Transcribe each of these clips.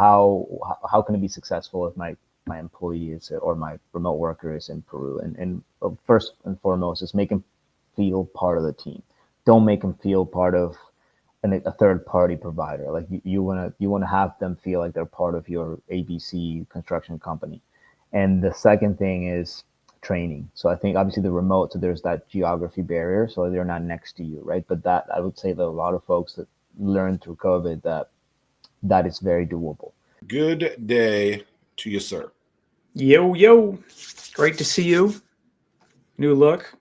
how can it be successful if my employee is or my remote worker is in Peru? And first and foremost is make them feel part of the team. Don't make them feel part of a third party provider. Like you want to have them feel like they're part of your ABC construction company. And the second thing is training. So I think obviously the remote, so there's that geography barrier, so they're not next to you, right? But that, I would say that a lot of folks that learned through COVID that is very doable. Good day to you, sir. Yo, great to see you. New look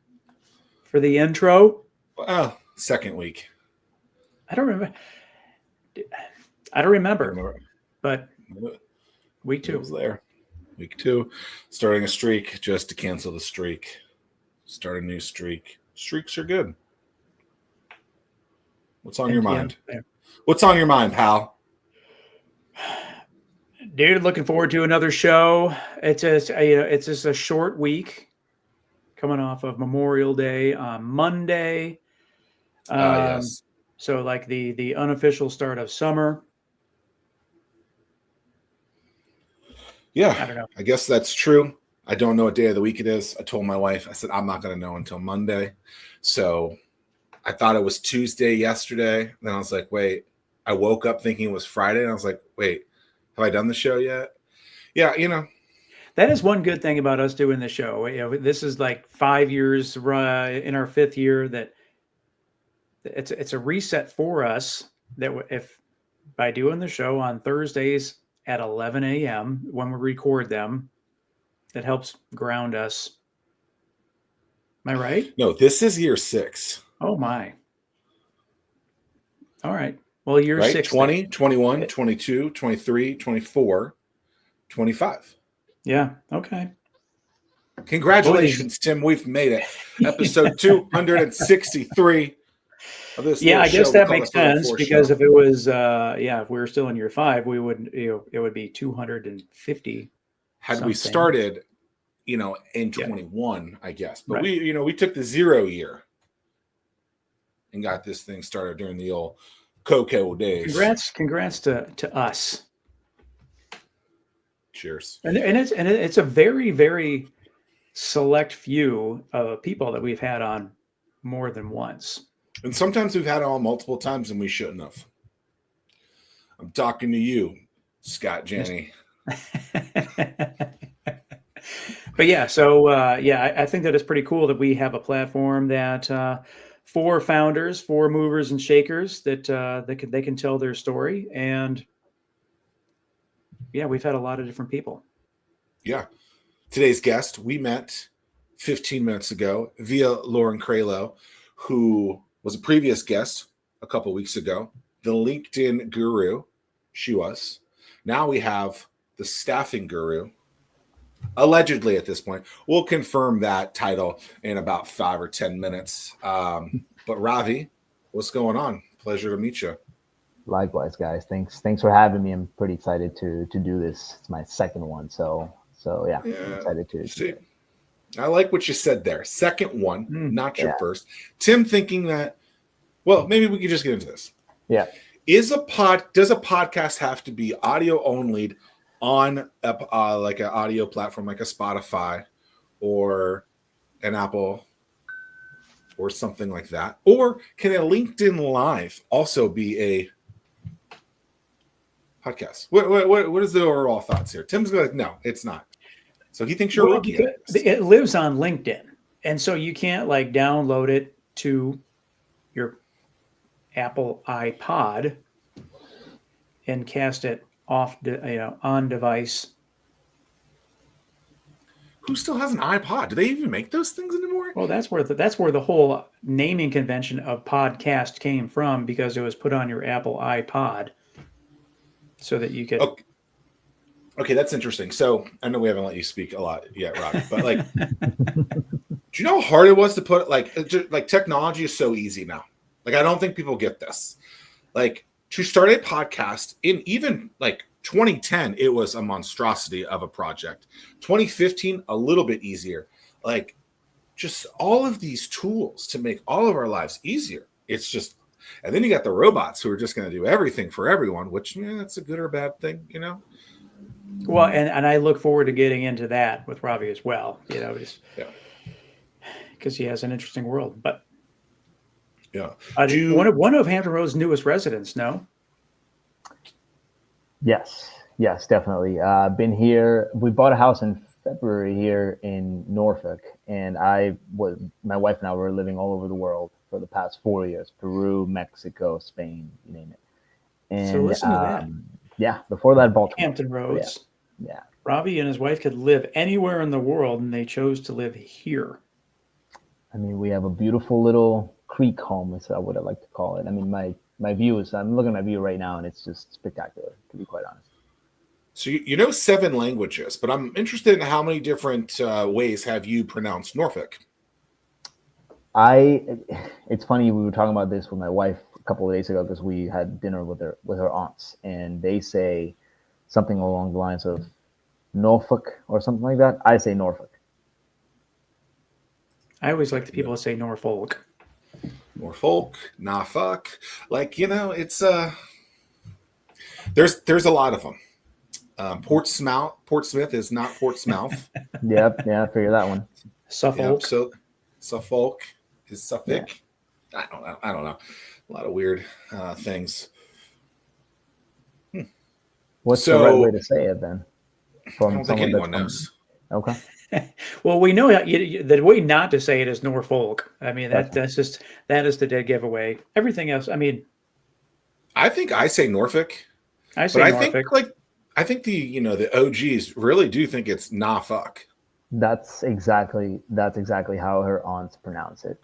for the intro. Well, second week. I don't remember, but week 2 It was there. Week 2, starting a streak just to cancel the streak. Start a new streak. Streaks are good. What's on your mind? Yeah. What's on your mind, pal? Dude, looking forward to another show. It's just a short week, coming off of Memorial Day on Monday. Yes. So like the unofficial start of summer. Yeah, I don't know. I guess that's true. I don't know what day of the week it is. I told my wife, I said, I'm not going to know until Monday. So I thought it was Tuesday yesterday. Then I was like, wait, I woke up thinking it was Friday. And I was like, wait, have I done the show yet? Yeah, That is one good thing about us doing the show. This is like 5 years in our 5th year that it's a reset for us that if by doing the show on Thursdays at 11 a.m. when we record them, that helps ground us. Am I right? No, this is year 6. Oh my. All right. Well, year right? 6. 20, 21, 22, 23, 24, 25. Yeah. Okay. Congratulations, Tim. We've made it. Episode 263 of this. Yeah, I guess show that makes sense because show. if it was, if we were still in year 5, we would, it would be 250. Had something. we started, in 21, I guess. But we took the 0 year and got this thing started during the old cocoa days. Congrats to us. Cheers. And it's a very, very select few of people that we've had on more than once. And sometimes we've had it on multiple times and we shouldn't have. I'm talking to you, Scott Janney. But yeah, so I think that it's pretty cool that we have a platform that 4 founders, 4 movers and shakers that they can tell their story. And yeah, we've had a lot of different people. Yeah. Today's guest, we met 15 minutes ago via Lauren Craylow, who was a previous guest a couple weeks ago, the LinkedIn guru. She was. Now we have the staffing guru, allegedly at this point. We'll confirm that title in about 5 or 10 minutes. But Ravi, what's going on? Pleasure to meet you. Likewise, guys. Thanks for having me. I'm pretty excited to do this. It's my second one, so yeah. I'm excited to see it. I like what you said there. Second one, not your first. Tim thinking that, well, maybe we could just get into this. Yeah. Does a podcast have to be audio only on like an audio platform like a Spotify or an Apple or something like that? Or can a LinkedIn Live also be a podcast? What is the overall thoughts here? Tim's like, no, it's not. So he thinks you're a rookie. It lives on LinkedIn. And so you can't like download it to your Apple iPod and cast it off on device. Who still has an iPod? Do they even make those things anymore? Well, that's where the whole naming convention of podcast came from, because it was put on your Apple iPod so that you could. Okay, that's interesting. So I know we haven't let you speak a lot yet, Robbie, but like, do you know how hard it was to put like technology is so easy now. Like, I don't think people get this. Like, to start a podcast in even like 2010, it was a monstrosity of a project. 2015, a little bit easier. Like, just all of these tools to make all of our lives easier. It's just, And then you got the robots who are just going to do everything for everyone, which that's a good or bad thing, Well, and I look forward to getting into that with Ravi as well, just because he has an interesting world. But yeah, one of Hampton Roads' newest residents, no? Yes, definitely. Been here. We bought a house in February here in Norfolk, and my wife and I were living all over the world for the past 4 years: Peru, Mexico, Spain, you name it. And So listen to that. Yeah, before that, Baltimore. Hampton Roads. Yeah. Ravi and his wife could live anywhere in the world, and they chose to live here. I mean, we have a beautiful little creek home, is what I like to call it. I mean, my view is, I'm looking at my view right now, and it's just spectacular, to be quite honest. So you know 7 languages, but I'm interested in how many different ways have you pronounced Norfolk? It's funny, we were talking about this with my wife a couple of days ago because we had dinner with her aunts, and they say something along the lines of Norfolk or something like that. I say Norfolk. I always like the people that say Norfolk. Norfolk, Norfolk, it's there's a lot of them. Portsmouth is not Portsmouth. Yep, yeah, I figured that one. Suffolk. Yep, so Suffolk is Suffolk. Yeah. I don't know. A lot of weird things. What's the right way to say it then? I don't think anyone knows. Okay. Well, we know the way not to say it is Norfolk. I mean, that is the dead giveaway. Everything else, I mean, I think I say Norfolk. I say Norfolk. I think the OGs really do think it's Norfolk. That's exactly how her aunts pronounce it.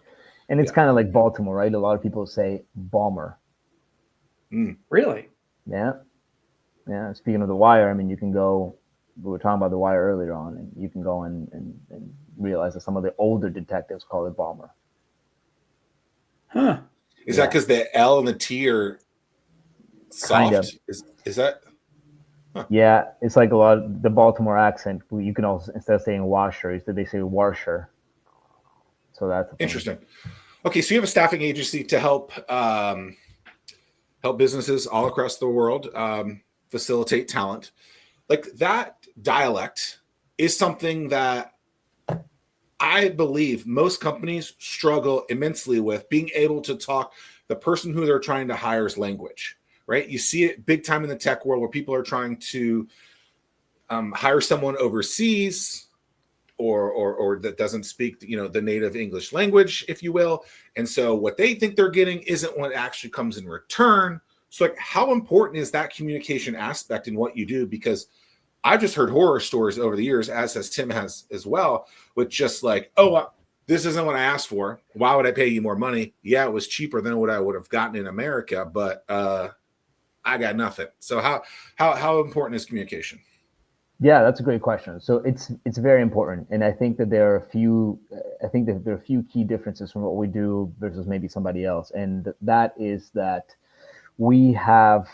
And it's kind of like Baltimore, right? A lot of people say Balmer. Really? Yeah. Yeah. Speaking of The Wire, I mean, you can go, we were talking about The Wire earlier on, and you can go and realize that some of the older detectives call it Balmer. Huh. Is that because the L and the T are soft? Kind of. Is that? Huh. Yeah, it's like a lot of the Baltimore accent. You can also, instead of saying washer, they say washer. So that's interesting. Okay, so you have a staffing agency to help businesses all across the world facilitate talent. Like that dialect is something that I believe most companies struggle immensely with, being able to talk the person who they're trying to hire's language, right? You see it big time in the tech world where people are trying to hire someone overseas or that doesn't speak, the native English language, if you will. And so what they think they're getting isn't what actually comes in return. So like, how important is that communication aspect in what you do? Because I've just heard horror stories over the years, as Tim has as well, with just like, this isn't what I asked for. Why would I pay you more money? Yeah, it was cheaper than what I would have gotten in America, but I got nothing. So how important is communication? Yeah, that's a great question. So it's very important, and I think that there are a few key differences from what we do versus maybe somebody else, and that is that we have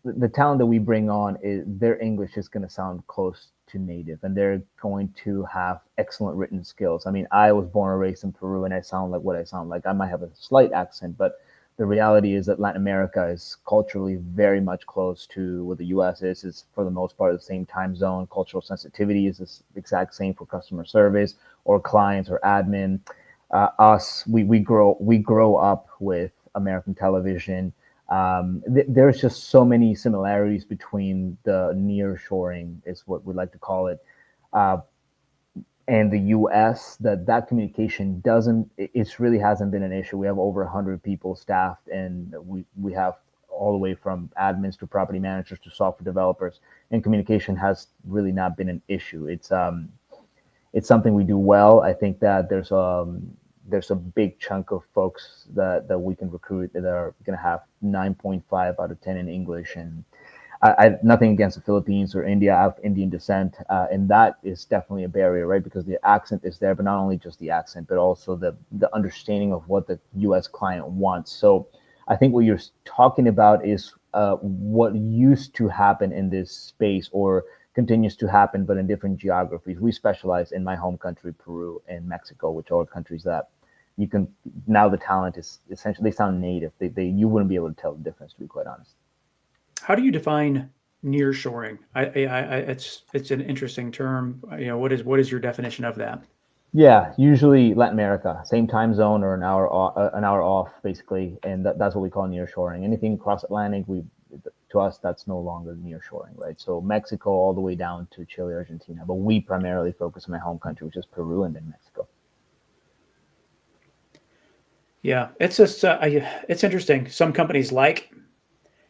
the talent that we bring on is their English is going to sound close to native, and they're going to have excellent written skills. I mean, I was born and raised in Peru, and I sound like what I sound like. I might have a slight accent, but the reality is that Latin America is culturally very much close to what the U.S. is. It's for the most part the same time zone. Cultural sensitivity is the exact same for customer service or clients or admin. We grow up with American television. There's just so many similarities between the nearshoring, is what we like to call it, and the U.S. that communication really hasn't been an issue. We have over 100 people staffed, and we have all the way from admins to property managers to software developers, and communication has really not been an issue. It's something we do well. I think that there's a big chunk of folks that we can recruit that are going to have 9.5 out of 10 in English, and I nothing against the Philippines or India. I have Indian descent, and that is definitely a barrier, right? Because the accent is there, but not only just the accent, but also the understanding of what the U.S. client wants. So I think what you're talking about is what used to happen in this space or continues to happen, but in different geographies. We specialize in my home country, Peru, and Mexico, which are countries that you can now the talent is essentially, they sound native. They you wouldn't be able to tell the difference, to be quite honest. How do you define nearshoring? It's an interesting term. What is your definition of that? Yeah, usually Latin America, same time zone or an hour off, basically, and that's what we call nearshoring. Anything cross Atlantic, to us that's no longer nearshoring, right? So Mexico all the way down to Chile, Argentina, but we primarily focus on my home country, which is Peru, and then Mexico. Yeah, it's just it's interesting. Some companies like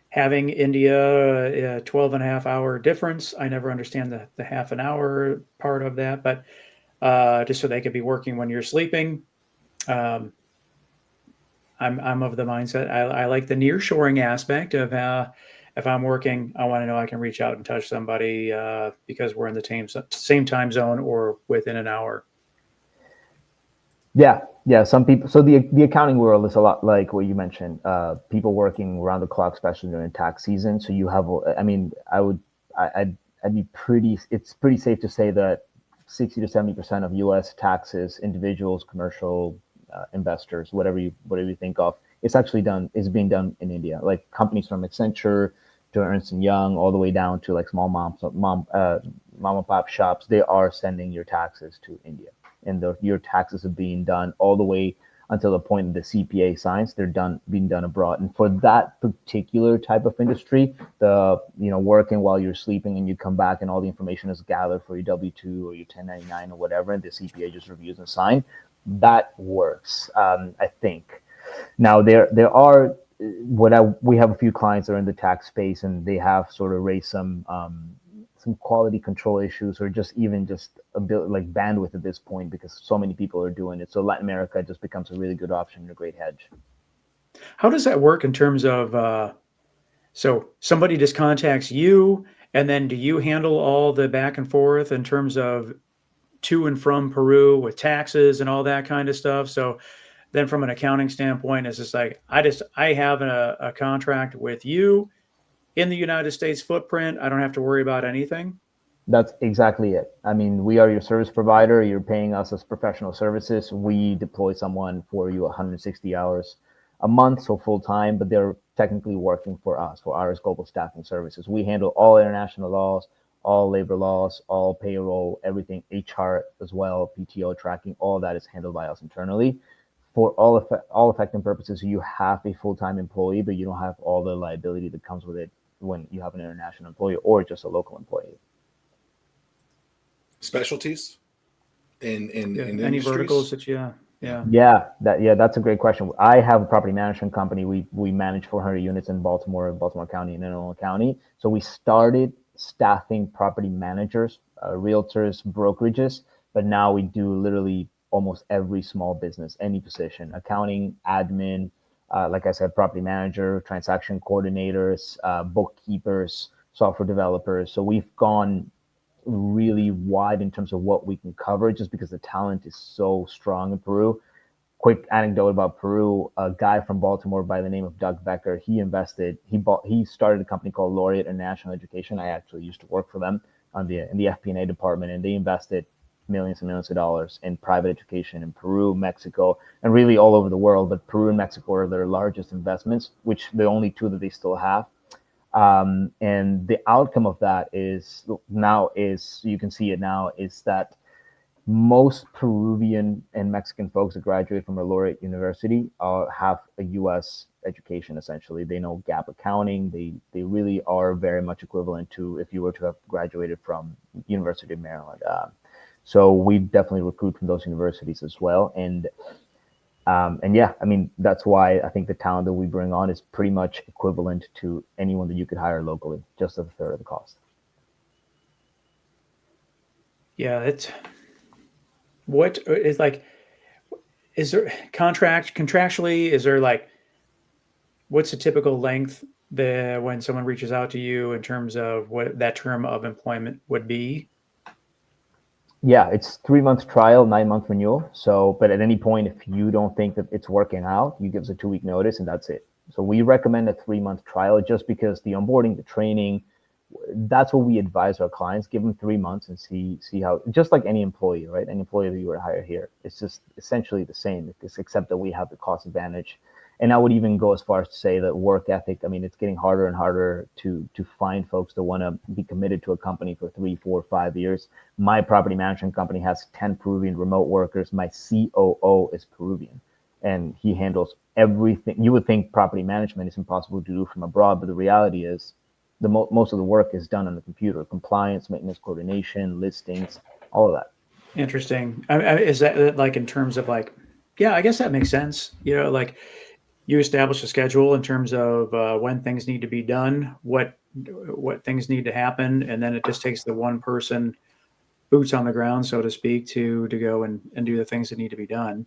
having India 12 and a half hour difference. I never understand the half an hour part of that, but just so they could be working when you're sleeping. Um, I'm of the mindset I like the nearshoring aspect of if I'm working, I want to know I can reach out and touch somebody because we're in the same time zone or within an hour. Yeah. Some people. So the accounting world is a lot like what you mentioned. People working around the clock, especially during tax season. So you have. I mean, I'd be pretty. It's pretty safe to say that 60 to 70% of U.S. taxes, individuals, commercial investors, whatever you think of, it's actually being done in India. Like companies from Accenture to Ernst and Young, all the way down to like small mom and pop shops. They are sending your taxes to India, and your taxes are being done all the way until the point of the CPA signs. They're being done abroad. And for that particular type of industry, working while you're sleeping and you come back and all the information is gathered for your W-2 or your 1099 or whatever, and the CPA just reviews and signs, that works, I think. Now there are we have a few clients that are in the tax space, and they have sort of raised some quality control issues, or just a bit like bandwidth at this point, because so many people are doing it. So Latin America just becomes a really good option and a great hedge. How does that work in terms of so somebody just contacts you, and then do you handle all the back and forth in terms of to and from Peru with taxes and all that kind of stuff? So then from an accounting standpoint, it's just like, I have a contract with you in the United States footprint. I don't have to worry about anything. That's exactly it. I mean, we are your service provider. You're paying us as professional services. We deploy someone for you 160 hours a month, so full time, but they're technically working for us, for our global staffing services. We handle all international laws, all labor laws, all payroll, everything, HR as well, PTO tracking, all that is handled by us internally. For all effective purposes, you have a full-time employee, but you don't have all the liability that comes with it when you have an international employee or just a local employee. Specialties in any verticals that that's a great question. I have a property management company. We manage 400 units in Baltimore County and Illinois County. So we started staffing property managers, realtors, brokerages, but now we do literally almost every small business, any position, accounting, admin, like I said, property manager, transaction coordinators, bookkeepers, software developers. So we've gone really wide in terms of what we can cover, just because the talent is so strong in Peru. Quick anecdote about Peru: a guy from Baltimore by the name of Doug Becker, he started a company called Laureate International Education. I actually used to work for them in the FP&A department, and they invested millions and millions of dollars in private education in Peru, Mexico, and really all over the world. But Peru and Mexico are their largest investments, which the only two that they still have. And the outcome of that is you can see it now, is that most Peruvian and Mexican folks that graduate from a Laureate University have a U.S. education. Essentially, they know GAAP accounting. They really are very much equivalent to if you were to have graduated from University of Maryland. So we definitely recruit from those universities as well. And yeah, I mean, that's why I think the talent that we bring on is pretty much equivalent to anyone that you could hire locally, just at a third of the cost. Yeah, what is like, is there contractually, is there like, what's the typical length when someone reaches out to you in terms of what that term of employment would be? Yeah, it's 3-month trial, 9-month renewal. So, but at any point, if you don't think that it's working out, you give us a 2-week notice, and that's it. So we recommend a 3-month trial, just because the onboarding, the training, that's what we advise our clients. Give them 3 months and see how, just like any employee, right? Any employee that you were to hire here, it's just essentially the same, except that we have the cost advantage. And I would even go as far as to say that work ethic, I mean, it's getting harder and harder to find folks that want to be committed to a company for 3, 4, 5 years. My property management company has 10 Peruvian remote workers. My COO is Peruvian, and he handles everything. You would think property management is impossible to do from abroad, but the reality is most of the work is done on the computer: compliance, maintenance, coordination, listings, all of that. Interesting. Is that like in terms of like, yeah, I guess that makes sense. Like you establish a schedule in terms of when things need to be done, what things need to happen, and then it just takes the one person, boots on the ground, so to speak, to go and do the things that need to be done.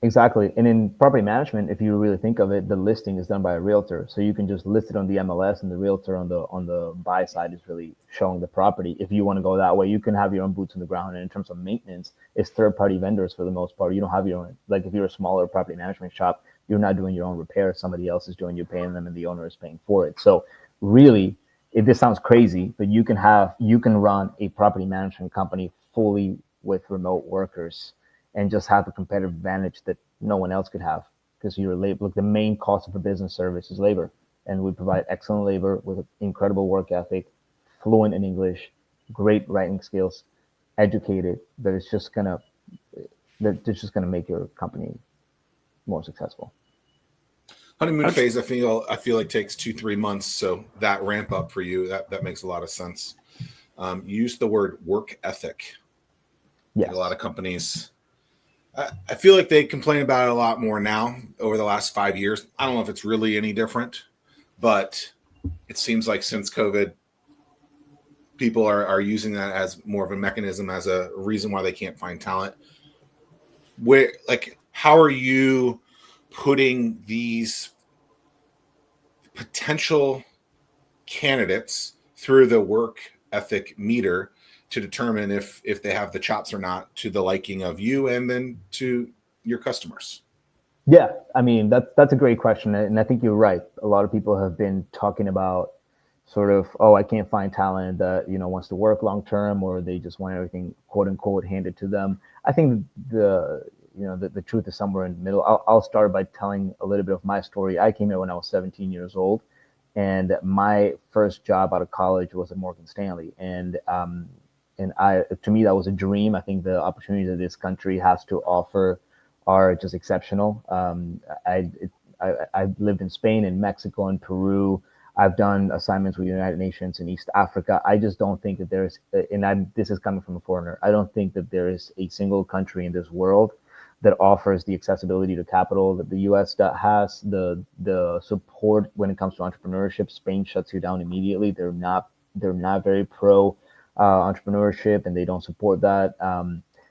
Exactly. And in property management, if you really think of it, the listing is done by a realtor. So you can just list it on the MLS, and the realtor on the buy side is really showing the property. If you want to go that way, you can have your own boots on the ground. And in terms of maintenance, it's third-party vendors for the most part. You don't have your own, like if you're a smaller property management shop, you're not doing your own repairs. Somebody else is doing, you're paying them, and the owner is paying for it. So really, if this sounds crazy, but you can run a property management company fully with remote workers and just have a competitive advantage that no one else could have, because your labor, like the main cost of a business service is labor, and we provide excellent labor with incredible work ethic, fluent in English, great writing skills, educated. That's just gonna make your company more successful. Honeymoon phase, I feel like takes 2-3 months. So that ramp up for you, that makes a lot of sense. You used the word work ethic. Yes. A lot of companies, I feel like they complain about it a lot more now over the last 5 years. I don't know if it's really any different, but it seems like since COVID, people are using that as more of a mechanism, as a reason why they can't find talent. How are you putting these potential candidates through the work ethic meter to determine if they have the chops or not, to the liking of you and then to your customers? Yeah, I mean, that's a great question, and I think you're right. A lot of people have been talking about sort of, oh, I can't find talent that wants to work long term, or they just want everything quote unquote handed to them. I think the truth is somewhere in the middle. I'll start by telling a little bit of my story. I came here when I was 17 years old, and my first job out of college was at Morgan Stanley, and to me, that was a dream. I think the opportunities that this country has to offer are just exceptional. I've lived in Spain and Mexico and Peru. I've done assignments with the United Nations in East Africa. I just don't think that there's, this is coming from a foreigner, I don't think that there is a single country in this world that offers the accessibility to capital that the U.S. has, the support when it comes to entrepreneurship. Spain shuts you down immediately. They're not very pro entrepreneurship, and they don't support that.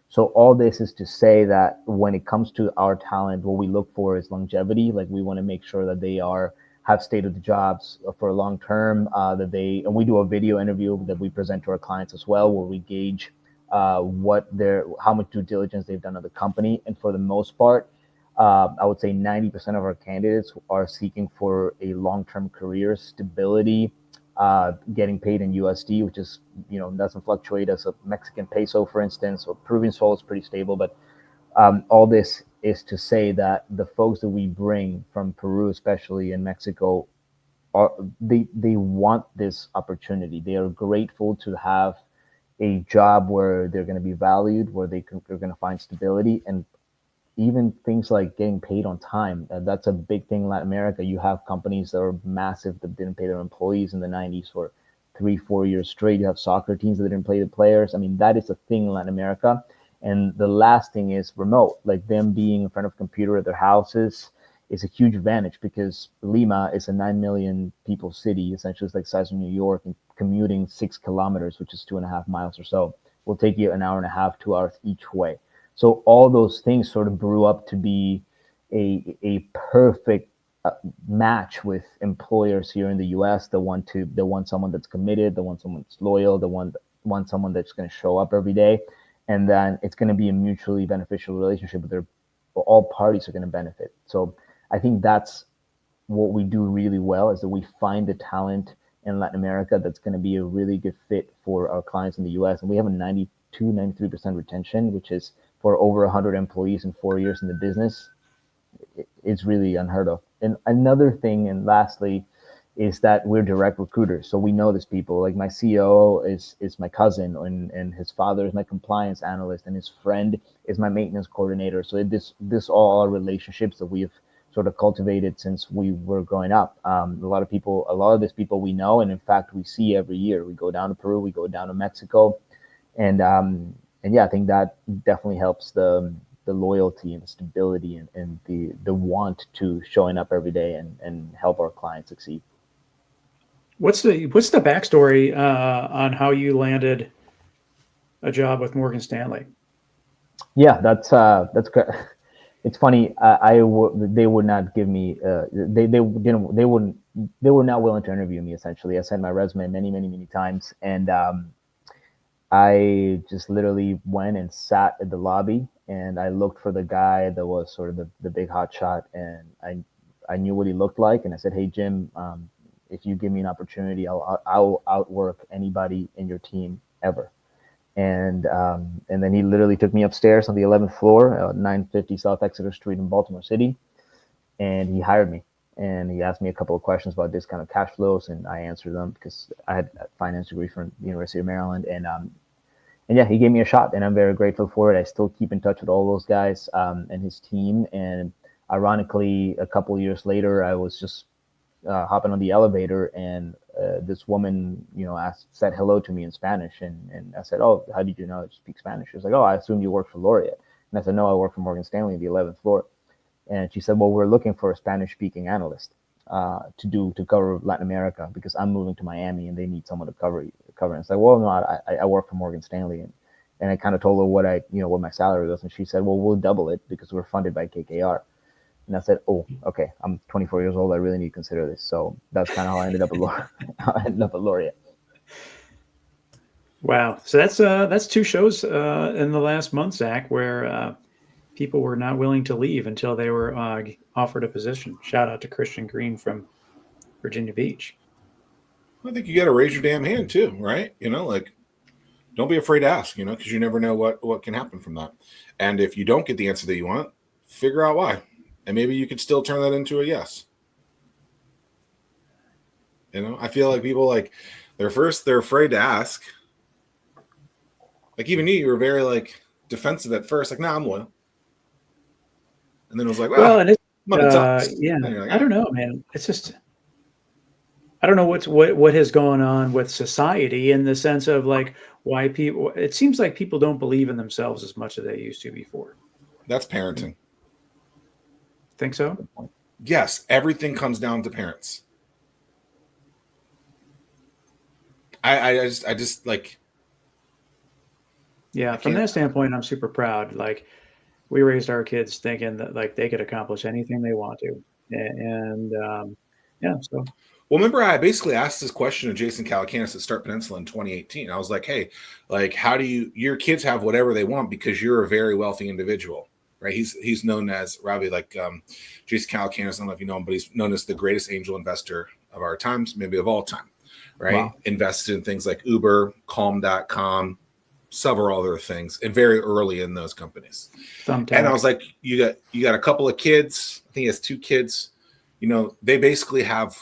So all this is to say that when it comes to our talent, what we look for is longevity. Like, we want to make sure that they have stayed at the jobs for a long term, and we do a video interview that we present to our clients as well, where we gauge how much due diligence they've done of the company. And for the most part, I would say 90% of our candidates are seeking for a long-term career, stability, getting paid in USD, which is, doesn't fluctuate as a Mexican peso, for instance, or Peruvian sol is pretty stable. But all this is to say that the folks that we bring from Peru, especially in Mexico, they want this opportunity. They are grateful to have a job where they're going to be valued, where they're going to find stability, and even things like getting paid on time. That's a big thing in Latin America. You have companies that are massive that didn't pay their employees in the 90s for 3-4 years straight. You have soccer teams that didn't pay the players. I mean, that is a thing in Latin America. And the last thing is remote. Like, them being in front of a computer at their houses is a huge advantage, because Lima is a 9 million people city. Essentially, it's like the size of New York, and commuting 6 kilometers, which is 2.5 miles or so, will take you an hour and a half, 2 hours each way. So all those things sort of brew up to be a perfect match with employers here in the U.S. They want someone that's committed, they want someone that's loyal, they want someone that's going to show up every day, and then it's going to be a mutually beneficial relationship where all parties are going to benefit. So I think that's what we do really well, is that we find the talent in Latin America that's going to be a really good fit for our clients in the US. And we have a 93% retention, which is for over 100 employees in 4 years in the business. It's really unheard of. And another thing, and lastly, is that we're direct recruiters. So we know these people. Like my COO is my cousin, and his father is my compliance analyst, and his friend is my maintenance coordinator. So this all are relationships that we've sort of cultivated since we were growing up. A lot of these people we know, and in fact we see every year. We go down to Peru, we go down to Mexico, and yeah, I think that definitely helps the loyalty and the stability and the want to showing up every day and help our clients succeed. What's the backstory on how you landed a job with Morgan Stanley? Yeah, that's good. It's funny. They would not give me. They were not willing to interview me. Essentially, I sent my resume many times, and I just literally went and sat at the lobby, and I looked for the guy that was sort of the big hot shot, and I knew what he looked like, and I said, "Hey Jim, if you give me an opportunity, I'll outwork anybody in your team ever." And then he literally took me upstairs on the 11th floor, 950 South Exeter Street in Baltimore City, and he hired me. And he asked me a couple of questions about discounted cash flows, and I answered them because I had a finance degree from the University of Maryland. And yeah, he gave me a shot, and I'm very grateful for it. I still keep in touch with all those guys and his team. And ironically, a couple of years later, I was just hopping on the elevator, and this woman, said hello to me in Spanish, and I said, "Oh, how did you know I speak Spanish?" She was like, "Oh, I assumed you worked for Laureate." And I said, "No, I work for Morgan Stanley, the 11th floor." And she said, "Well, we're looking for a Spanish-speaking analyst to cover Latin America because I'm moving to Miami and they need someone to cover." And it's like, "Well, no, I work for Morgan Stanley," and I kind of told her what my salary was, and she said, "Well, we'll double it because we're funded by KKR." And I said, "Oh, okay. I'm 24 years old. I really need to consider this." So that's kind of how I ended up at Laureate. Wow. So that's two shows in the last month, Zach, where people were not willing to leave until they were offered a position. Shout out to Christian Green from Virginia Beach. I think you got to raise your damn hand too, right? Don't be afraid to ask, because you never know what can happen from that. And if you don't get the answer that you want, figure out why. And maybe you could still turn that into a yes. I feel like people they're afraid to ask. Like even you were very defensive at first, like, "Nah, I'm loyal." And then it was like, well, and yeah. I don't know, man. It's just I don't know what has gone on with society in the sense of why people. It seems like people don't believe in themselves as much as they used to before. That's parenting. Think so? Yes, everything comes down to parents. I just Yeah, from that standpoint, I'm super proud. We raised our kids thinking that they could accomplish anything they want to, and yeah. So well, remember I basically asked this question to Jason Calacanis at Start Peninsula in 2018. I was like, "Hey, how do your kids have whatever they want because you're a very wealthy individual?" Right? He's known as Ravi, Jason Calacanis. I don't know if you know him, but he's known as the greatest angel investor of our times, maybe of all time. Right? Wow. Invested in things like Uber, Calm.com, several other things, and very early in those companies. Thumbtack. And I was like, you got a couple of kids. I think he has 2 kids. They basically have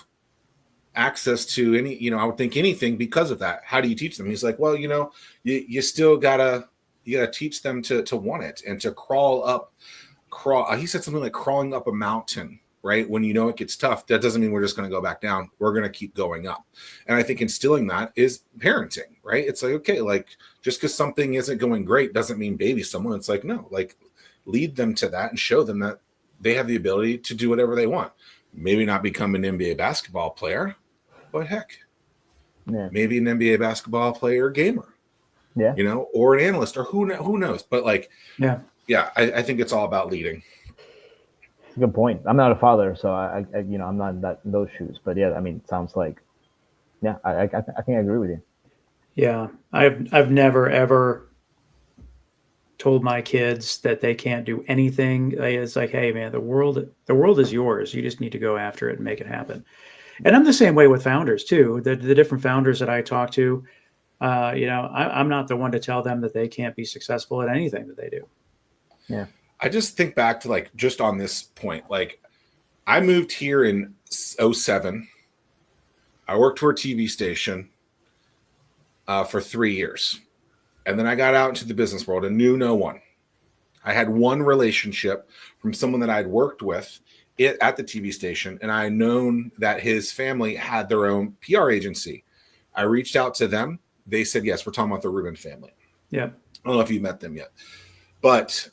access to I would think anything because of that. How do you teach them? He's like, well, you still gotta teach them to want it and to crawl. He said something like crawling up a mountain, right? When it gets tough, that doesn't mean we're just going to go back down. We're going to keep going up. And I think instilling that is parenting, right? It's like, okay, just because something isn't going great doesn't mean baby someone. It's like, no, lead them to that and show them that they have the ability to do whatever they want. Maybe not become an NBA basketball player, but heck, maybe an NBA basketball player, gamer, or an analyst, or who knows? But I think it's all about leading. Good point. I'm not a father, so I'm not in those shoes. But yeah, I mean, it sounds like, I think I agree with you. Yeah, I've never ever told my kids that they can't do anything. It's like, hey man, the world is yours. You just need to go after it and make it happen. And I'm the same way with founders too. The different founders that I talk to, I'm not the one to tell them that they can't be successful at anything that they do. Yeah. I just think back to like, just on this point, like I moved here in 2007. I worked for a TV station for 3 years. And then I got out into the business world and knew no one. I had one relationship from someone that I'd worked with at the TV station, and I had known that his family had their own PR agency. I reached out to them. They said, yes, we're talking about the Rubin family. Yeah. I don't know if you met them yet. But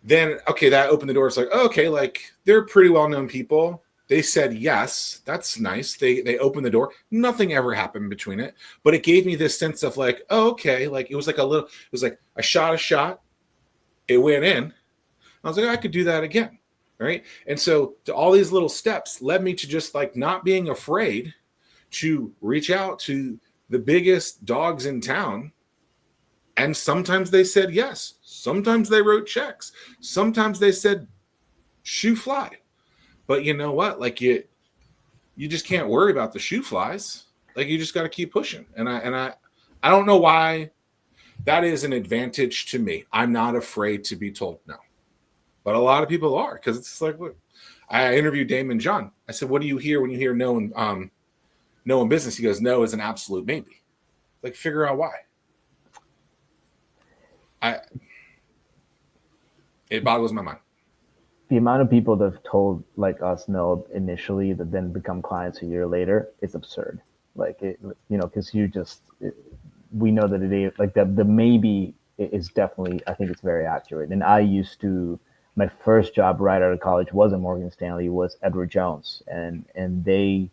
then, okay, that opened the door. It's like, oh, okay, like they're pretty well-known people. They said, yes, that's nice. They opened the door. Nothing ever happened between it. But it gave me this sense of like, oh, okay. Like it was like I shot a shot. It went in. I was like, I could do that again. Right. And so to all these little steps led me to just like not being afraid to reach out to the biggest dogs in town. And sometimes they said yes. Sometimes they wrote checks. Sometimes they said, shoe fly. But you know what? Like you just can't worry about the shoe flies. Like you just got to keep pushing. And I don't know why that is an advantage to me. I'm not afraid to be told no. But a lot of people are, because it's like, look, I interviewed Damon John. I said, what do you hear when you hear no in business? He goes, no is an absolute maybe. Like, figure out why. It boggles my mind. The amount of people that have told like us no initially that then become clients a year later is absurd. Like, because we know that it is like the maybe is definitely, I think it's very accurate. And my first job right out of college wasn't Morgan Stanley, was Edward Jones. And they,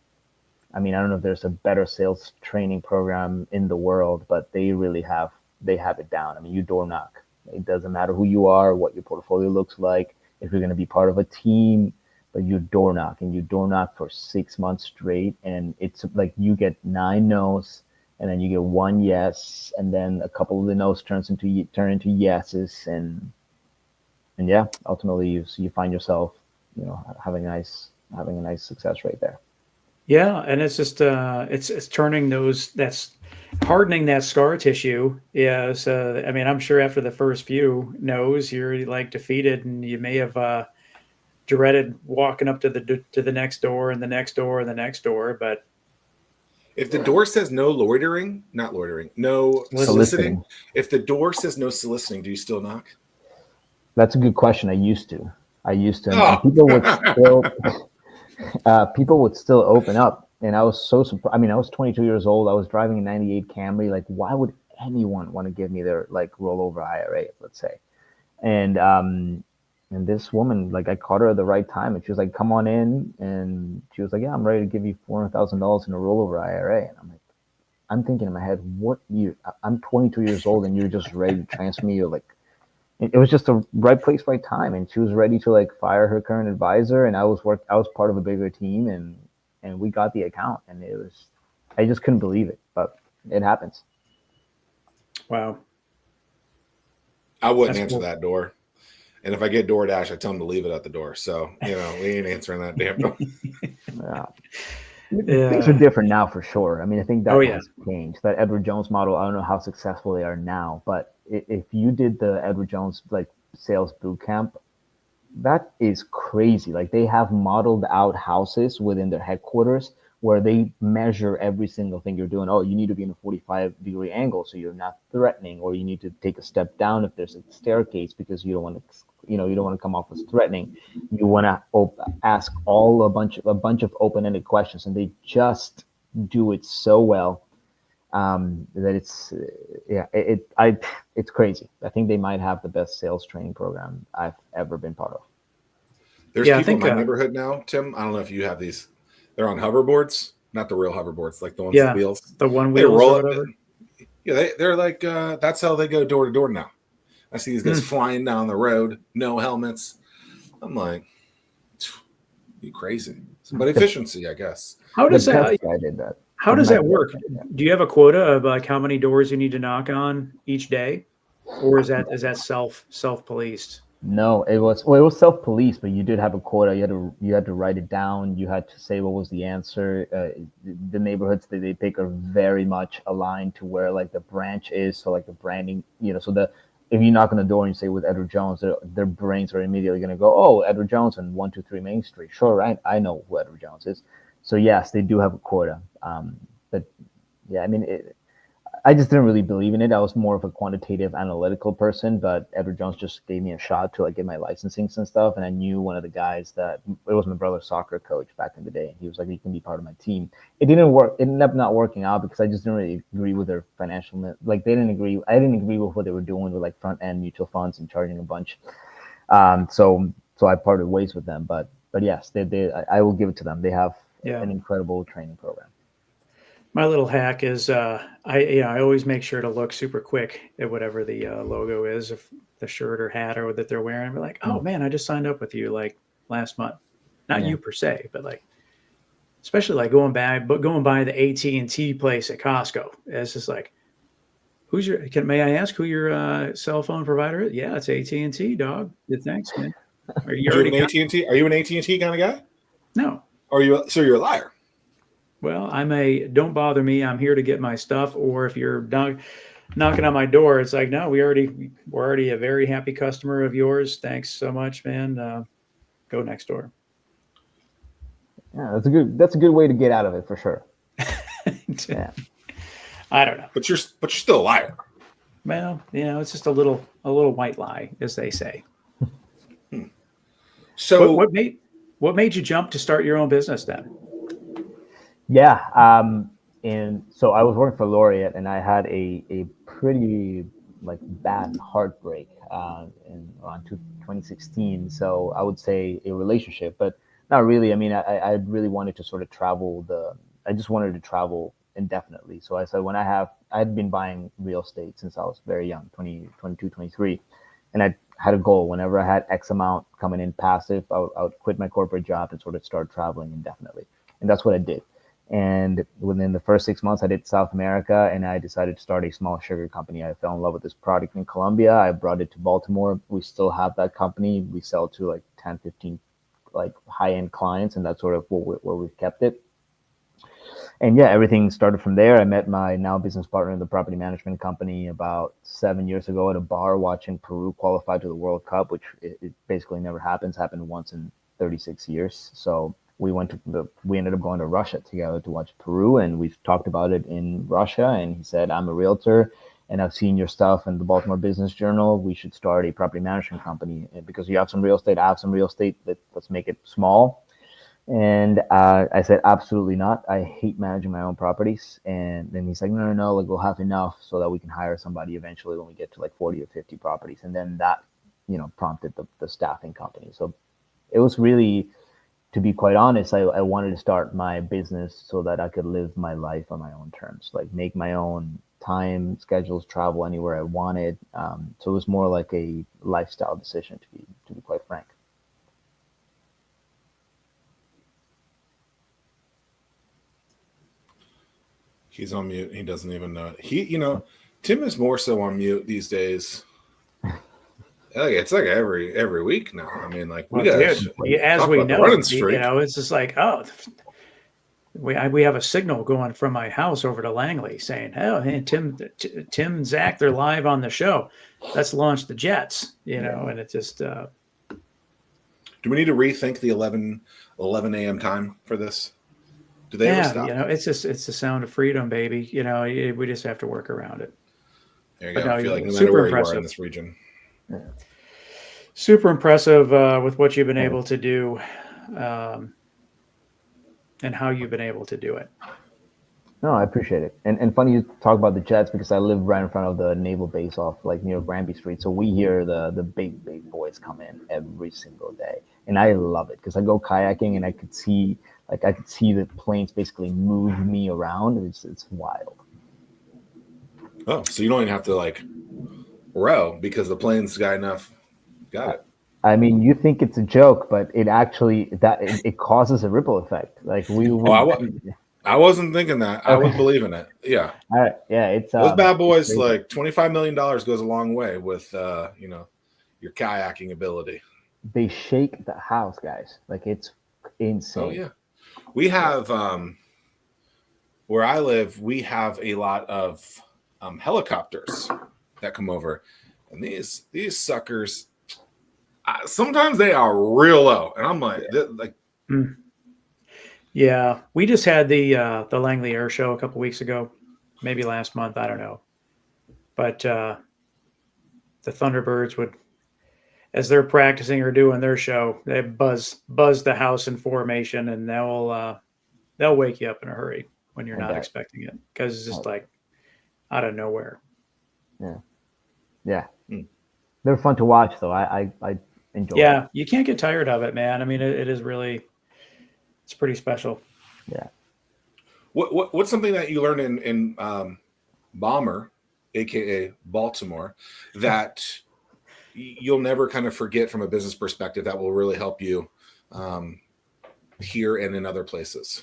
I mean, I don't know if there's a better sales training program in the world, but they have it down. I mean, you door knock. It doesn't matter who you are, what your portfolio looks like, if you're going to be part of a team, but you door knock, and you door knock for 6 months straight. And it's like you get 9 no's, and then you get 1 yes, and then a couple of the no's turn into yeses. And yeah, ultimately you find yourself, having a nice success rate there. Yeah, and it's just it's turning that's hardening that scar tissue. Yeah, so I mean, I'm sure after the first few no's, you're like defeated, and you may have dreaded walking up to the next door and the next door and the next door. But if the door says no loitering, not loitering, no soliciting. If the door says no soliciting, do you still knock? That's a good question. I used to. Oh. And people would still open up. And I was so surprised. I mean, I was 22 years old. I was driving a 98 Camry. Like, why would anyone want to give me their like rollover IRA, let's say? And this woman, like, I caught her at the right time, and she was like, come on in. And she was like, yeah, I'm ready to give you $400,000 in a rollover IRA. And I'm thinking in my head, what year? I'm 22 years old, and you're just ready to transfer me. You're like, it was just a right place, right time. And she was ready to like fire her current advisor. And I was part of a bigger team, and we got the account, and I just couldn't believe it, but it happens. Wow. I wouldn't answer that door. And if I get DoorDash, I tell them to leave it at the door. So, we ain't answering that damn door. Yeah. Things are different now for sure. I mean, I think that has changed. That Edward Jones model, I don't know how successful they are now, but if you did the Edward Jones like sales boot camp, that is crazy. Like, they have modeled out houses within their headquarters where they measure every single thing you're doing. Oh, you need to be in a 45-degree angle so you're not threatening, or you need to take a step down if there's a staircase because you don't want to come off as threatening. You want to ask a bunch of open-ended questions, and they just do it so well that it's crazy. I think they might have the best sales training program I've ever been part of. There's people in my neighborhood now, Tim. I don't know if you have these. They're on hoverboards, not the real hoverboards, like the ones with wheels. The one wheels or whatever. Yeah, they're like that's how they go door to door now. I see these guys flying down the road, no helmets. I'm like, you crazy. But efficiency, I guess. How does that? I did that. How does that work? Do you have a quota of like how many doors you need to knock on each day, or is that self-policed? No, it was self-police, but you did have a quota. You had to write it down. You had to say what was the answer. The neighborhoods that they pick are very much aligned to where like the branch is. So like the branding, so the if you knock on the door and you say with Edward Jones, their brains are immediately going to go, oh, Edward Jones on 123 Main Street. Sure, I know who Edward Jones is. So yes, they do have a quota. But yeah, I mean, I just didn't really believe in it. I was more of a quantitative analytical person, but Edward Jones just gave me a shot to like get my licensings and stuff. And I knew one of the guys that it was my brother's soccer coach back in the day. He was like, "You can be part of my team." It didn't work. It ended up not working out because I just didn't really agree with their financial. Like they didn't agree. I didn't agree with what they were doing with like front end mutual funds and charging a bunch. So I parted ways with them. But yes, I will give it to them. They have Yeah. an incredible training program. My little hack is I always make sure to look super quick at whatever the logo is, if the shirt or hat or that they're wearing. Be like, oh man, I just signed up with you like last month. Not you per se, but like, especially like going by the AT&T place at Costco. It's just like, may I ask who your cell phone provider is? Yeah, it's AT&T, dog. Yeah, thanks, man. Are you an AT&T? Are you an AT&T kind of guy? No. So you're a liar? Well, don't bother me. I'm here to get my stuff. Or if you're knocking on my door, it's like, no, we're already a very happy customer of yours. Thanks so much, man. Go next door. Yeah, that's a good way to get out of it for sure. Yeah. I don't know. But you're still a liar. Well, it's just a little white lie, as they say. So what made you jump to start your own business then? Yeah. And so I was working for Laureate, and I had a pretty like bad heartbreak in around 2016. So I would say a relationship, but not really. I mean, I really wanted to sort of I just wanted to travel indefinitely. So I said I'd been buying real estate since I was very young, 20, 22, 23. And I had a goal. Whenever I had X amount coming in passive, I would quit my corporate job and sort of start traveling indefinitely. And that's what I did. And within the first 6 months, I did South America, and I decided to start a small sugar company. I fell in love with this product in Colombia. I brought it to Baltimore. We still have that company. We sell to like 10, 15 like high-end clients, and that's sort of where we've kept it. And yeah, everything started from there. I met my now business partner in the property management company about 7 years ago at a bar watching Peru qualify to the World Cup, which it basically never happens. Happened once in 36 years. So we ended up going to Russia together to watch Peru, and we've talked about it in Russia. And he said, "I'm a realtor, and I've seen your stuff in the Baltimore Business Journal. We should start a property management company because you have some real estate. I have some real estate. Let's make it small." And I said, absolutely not. I hate managing my own properties. And then he's like, no, like we'll have enough so that we can hire somebody eventually when we get to like 40 or 50 properties. And then that, prompted the staffing company. So it was really, to be quite honest, I wanted to start my business so that I could live my life on my own terms, like make my own time schedules, travel anywhere I wanted. So it was more like a lifestyle decision, to be quite frank. He's on mute. He doesn't even know it. Tim is more so on mute these days. It's like every week now. I mean, like we got as we know, it's just like, oh, we have a signal going from my house over to Langley saying, "Oh, hey, Tim and Zach, they're live on the show. Let's launch the jets." And it just. Do we need to rethink the 11 a.m. time for this? Do they ever stop? It's the sound of freedom, baby. We just have to work around it. There you go. I feel like no matter where you are in this region. Yeah. Super impressive with what you've been able to do and how you've been able to do it. No, I appreciate it. And funny you talk about the jets because I live right in front of the naval base off like near Granby Street. So we hear the big boys come in every single day. And I love it because I go kayaking and I could see the planes basically move me around. It's wild. Oh, so you don't even have to like row because the plane's got enough. Got it. I mean, you think it's a joke, but it actually it causes a ripple effect. Like I wasn't thinking that. I was believing it. Yeah. All right. Yeah. It's those bad boys. Like $25 million goes a long way with your kayaking ability. They shake the house, guys. Like, it's insane. Oh yeah, we have where I live, we have a lot of helicopters that come over, and these suckers, sometimes they are real low, and I'm like, Yeah, we just had the Langley Air Show a couple weeks ago, maybe last month, I don't know. But the Thunderbirds would, as they're practicing or doing their show, they buzz the house in formation, and they'll wake you up in a hurry when you're not expecting it, because it's just like out of nowhere. Yeah. They're fun to watch, though. I enjoy. Yeah, you can't get tired of it, man. I mean, it is really, it's pretty special. Yeah. What's something that you learned in Bomber, aka Baltimore, that you'll never kind of forget from a business perspective that will really help you here and in other places?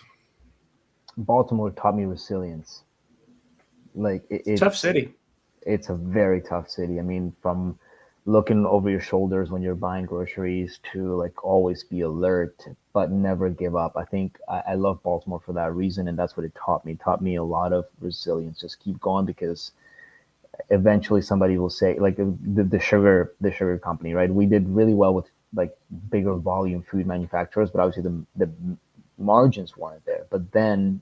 Baltimore taught me resilience. Like, it's tough city. It's a very tough city. I mean, from looking over your shoulders when you're buying groceries to like always be alert, but never give up. I think I love Baltimore for that reason, and that's what it taught me. It taught me a lot of resilience. Just keep going, because eventually somebody will say, like the sugar company, right? We did really well with like bigger volume food manufacturers, but obviously the margins weren't there. But then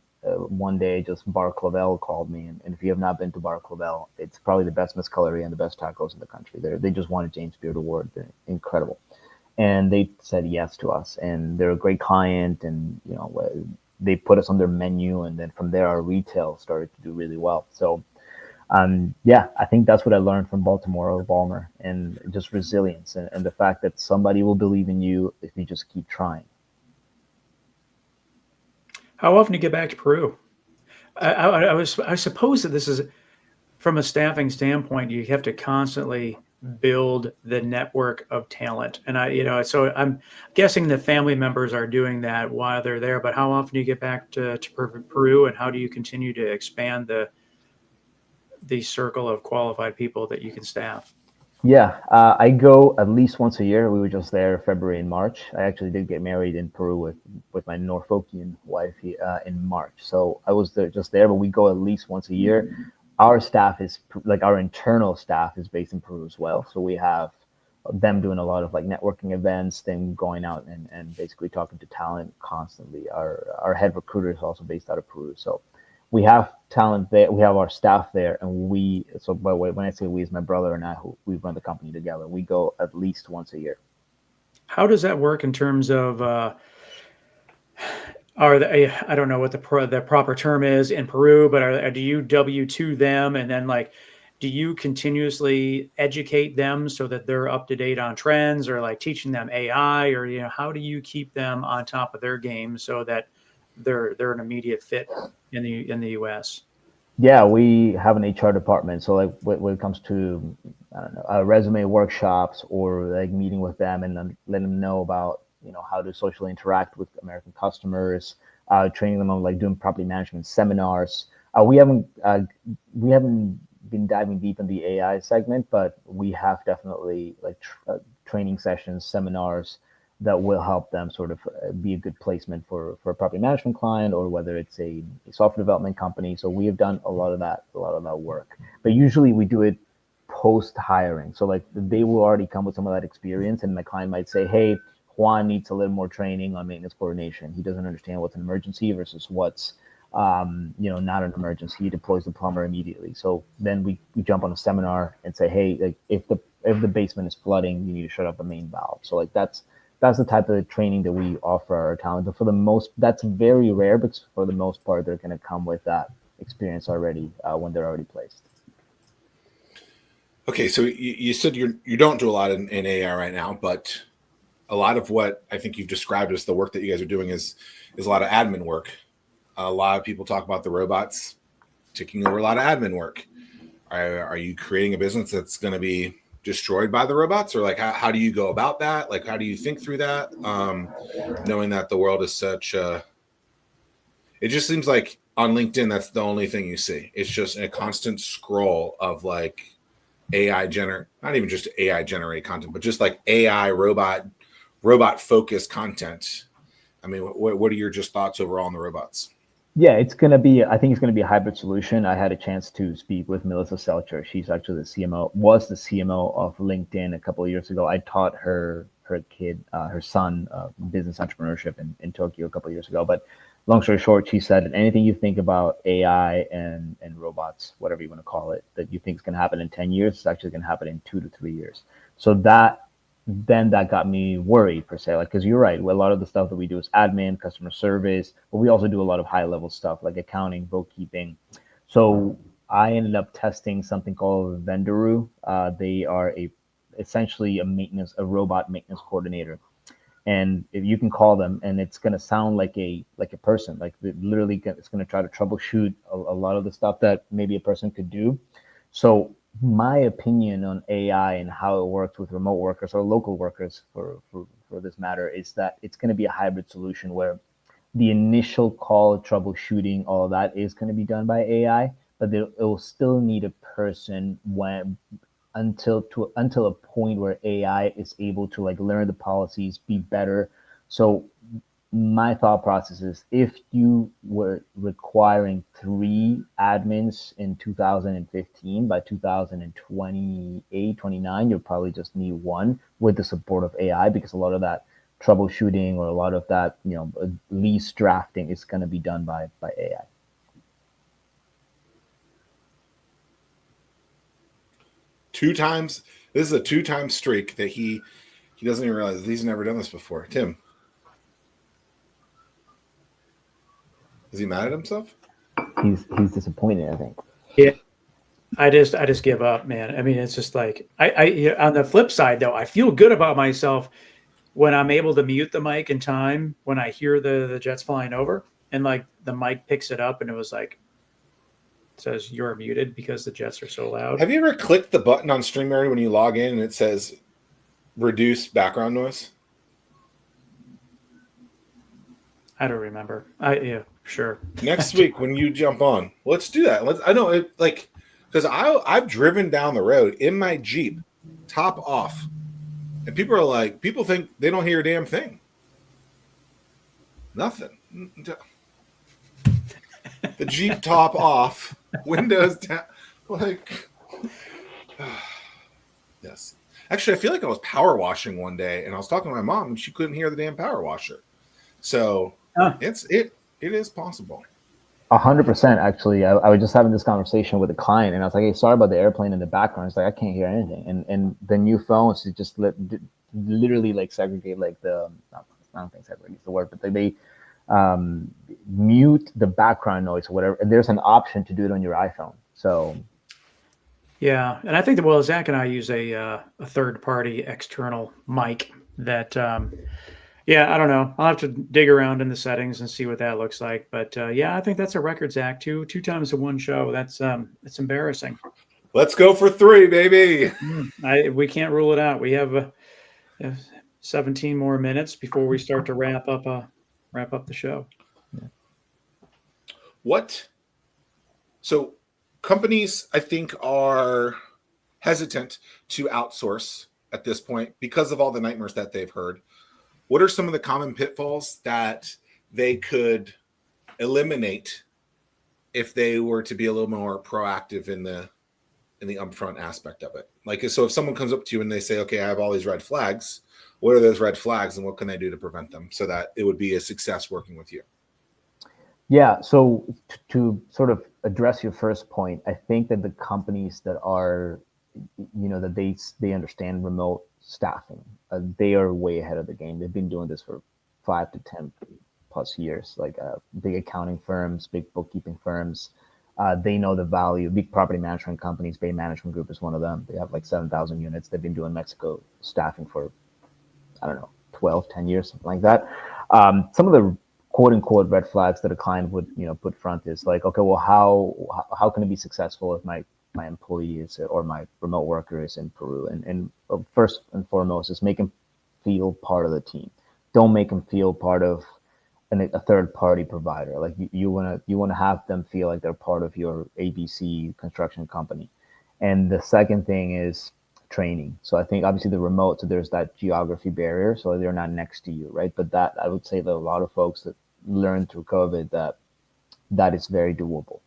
one day, just Bar Clavel called me, and if you have not been to Bar Clavel, it's probably the best mezcaleria and the best tacos in the country. They just won a James Beard Award. They're incredible, and they said yes to us, and they're a great client, and they put us on their menu, and then from there our retail started to do really well. So yeah, I think that's what I learned from Baltimore or Balmer, and just resilience, and the fact that somebody will believe in you if you just keep trying. How often do you get back to Peru? I suppose that this is, from a staffing standpoint, you have to constantly build the network of talent. And so I'm guessing the family members are doing that while they're there, but how often do you get back to Peru, and how do you continue to expand the circle of qualified people that you can staff? Yeah, I go at least once a year. We were just there February and March. I actually did get married in Peru with my Norfolkian wife in March. So I was just there, but we go at least once a year. Our staff is like our internal staff is based in Peru as well. So we have them doing a lot of like networking events, them going out and basically talking to talent constantly. Our head recruiter is also based out of Peru. So we have talent there. We have our staff there, and so by the way, when I say we, it's my brother and I, who we run the company together. We go at least once a year. How does that work in terms of, I don't know what the proper term is in Peru, but do you W-2 them, and then like, do you continuously educate them so that they're up to date on trends, or like teaching them AI, or how do you keep them on top of their game so that they're an immediate fit in the US? Yeah, we have an HR department. So like when it comes to, I don't know, resume workshops, or like meeting with them and then letting them know about how to socially interact with American customers, training them on like doing property management seminars. We haven't been diving deep in the AI segment, but we have definitely like training sessions, seminars that will help them sort of be a good placement for a property management client, or whether it's a software development company. So we have done a lot of that work. But usually we do it post hiring. So like they will already come with some of that experience, and my client might say, hey, Juan needs a little more training on maintenance coordination. He doesn't understand what's an emergency versus what's not an emergency. He deploys the plumber immediately. So then we jump on a seminar and say, hey, like if the basement is flooding, you need to shut off the main valve. So like that's the type of training that we offer our talent. But that's very rare, because for the most part, they're going to come with that experience already when they're already placed. Okay, so you said you don't do a lot in AI right now, but a lot of what I think you've described as the work that you guys are doing is a lot of admin work. A lot of people talk about the robots taking over a lot of admin work. Are you creating a business that's going to be destroyed by the robots, or like how do you go about that? Like, how do you think through that? Knowing that the world is such it just seems like on LinkedIn, that's the only thing you see. It's just a constant scroll of like not even just AI generate content, but just like AI robot focused content. I mean, what are your just thoughts overall on the robots? Yeah, I think it's going to be a hybrid solution. I had a chance to speak with Melissa Selcher. She's actually was the CMO of LinkedIn a couple of years ago. I taught her son, business entrepreneurship in Tokyo a couple of years ago. But long story short, she said, anything you think about AI and robots, whatever you want to call it, that you think is going to happen in 10 years, it's actually going to happen in 2 to 3 years. So that got me worried per se, like, because you're right, a lot of the stuff that we do is admin, customer service, but we also do a lot of high level stuff like accounting, bookkeeping. So I ended up testing something called Vendoroo. They are essentially a robot maintenance coordinator, and if you can call them, and it's going to sound like a person, like literally it's going to try to troubleshoot a lot of the stuff that maybe a person could do. So my opinion on AI and how it works with remote workers or local workers for this matter is that it's going to be a hybrid solution where the initial call, troubleshooting, all of that is going to be done by AI, but it will still need a person until a point where AI is able to like learn the policies, be better. So my thought process is, if you were requiring 3 admins in 2015, by 2028, 29, you'll probably just need 1 with the support of AI, because a lot of that troubleshooting or a lot of that, lease drafting is going to be done by AI. This is a 2-time streak that he doesn't even realize he's never done this before. Tim, is he mad at himself? He's disappointed, I think. Yeah, I just give up, man. I mean, it's just like I on the flip side though, I feel good about myself when I'm able to mute the mic in time when I hear the jets flying over, and like the mic picks it up and it was like, it says you're muted because the jets are so loud. Have you ever clicked the button on StreamYard when you log in and it says reduce background noise? I don't remember. Yeah, sure. Next week when you jump on, let's do that. I know it, like, because I've driven down the road in my Jeep, top off, and people think they don't hear a damn thing. Nothing. The Jeep top off, windows down, like. Yes. Actually, I feel like I was power washing one day, and I was talking to my mom, and she couldn't hear the damn power washer. So it is possible. 100%. Actually, I was just having this conversation with a client, and I was like, "Hey, sorry about the airplane in the background." It's like, I can't hear anything, and the new phones just literally like segregate, like I don't think segregate is the word, but they mute the background noise or whatever. And there's an option to do it on your iPhone. So yeah, and I think that, well, Zach and I use a third-party external mic that, yeah, I don't know. I'll have to dig around in the settings and see what that looks like. But yeah, I think that's a record, Zach. Two times in one show. That's it's embarrassing. Let's go for 3, baby. We can't rule it out. We have 17 more minutes before we start to wrap up the show. What? So companies, I think, are hesitant to outsource at this point because of all the nightmares that they've heard. What are some of the common pitfalls that they could eliminate if they were to be a little more proactive in the upfront aspect of it? Like, so if someone comes up to you and they say, okay, I have all these red flags, what are those red flags and what can they do to prevent them so that it would be a success working with you? Yeah, so to sort of address your first point, I think that the companies that are, that they understand remote staffing, they are way ahead of the game. They've been doing this for 5 to 10 plus years, like big accounting firms, big bookkeeping firms. They know the value. Big property management companies, Bay Management Group is one of them. They have like 7,000 units. They've been doing Mexico staffing for, I don't know, 10 years, something like that. Some of the quote unquote red flags that a client would put front is like, okay, well, how can it be successful if my employee is, or my remote worker is in Peru? And first and foremost is make them feel part of the team. Don't make them feel part of a third party provider. Like you want to have them feel like they're part of your ABC construction company. And the second thing is training. So I think obviously the remote, so there's that geography barrier, so they're not next to you, right? But that I would say that a lot of folks that learned through COVID that is very doable.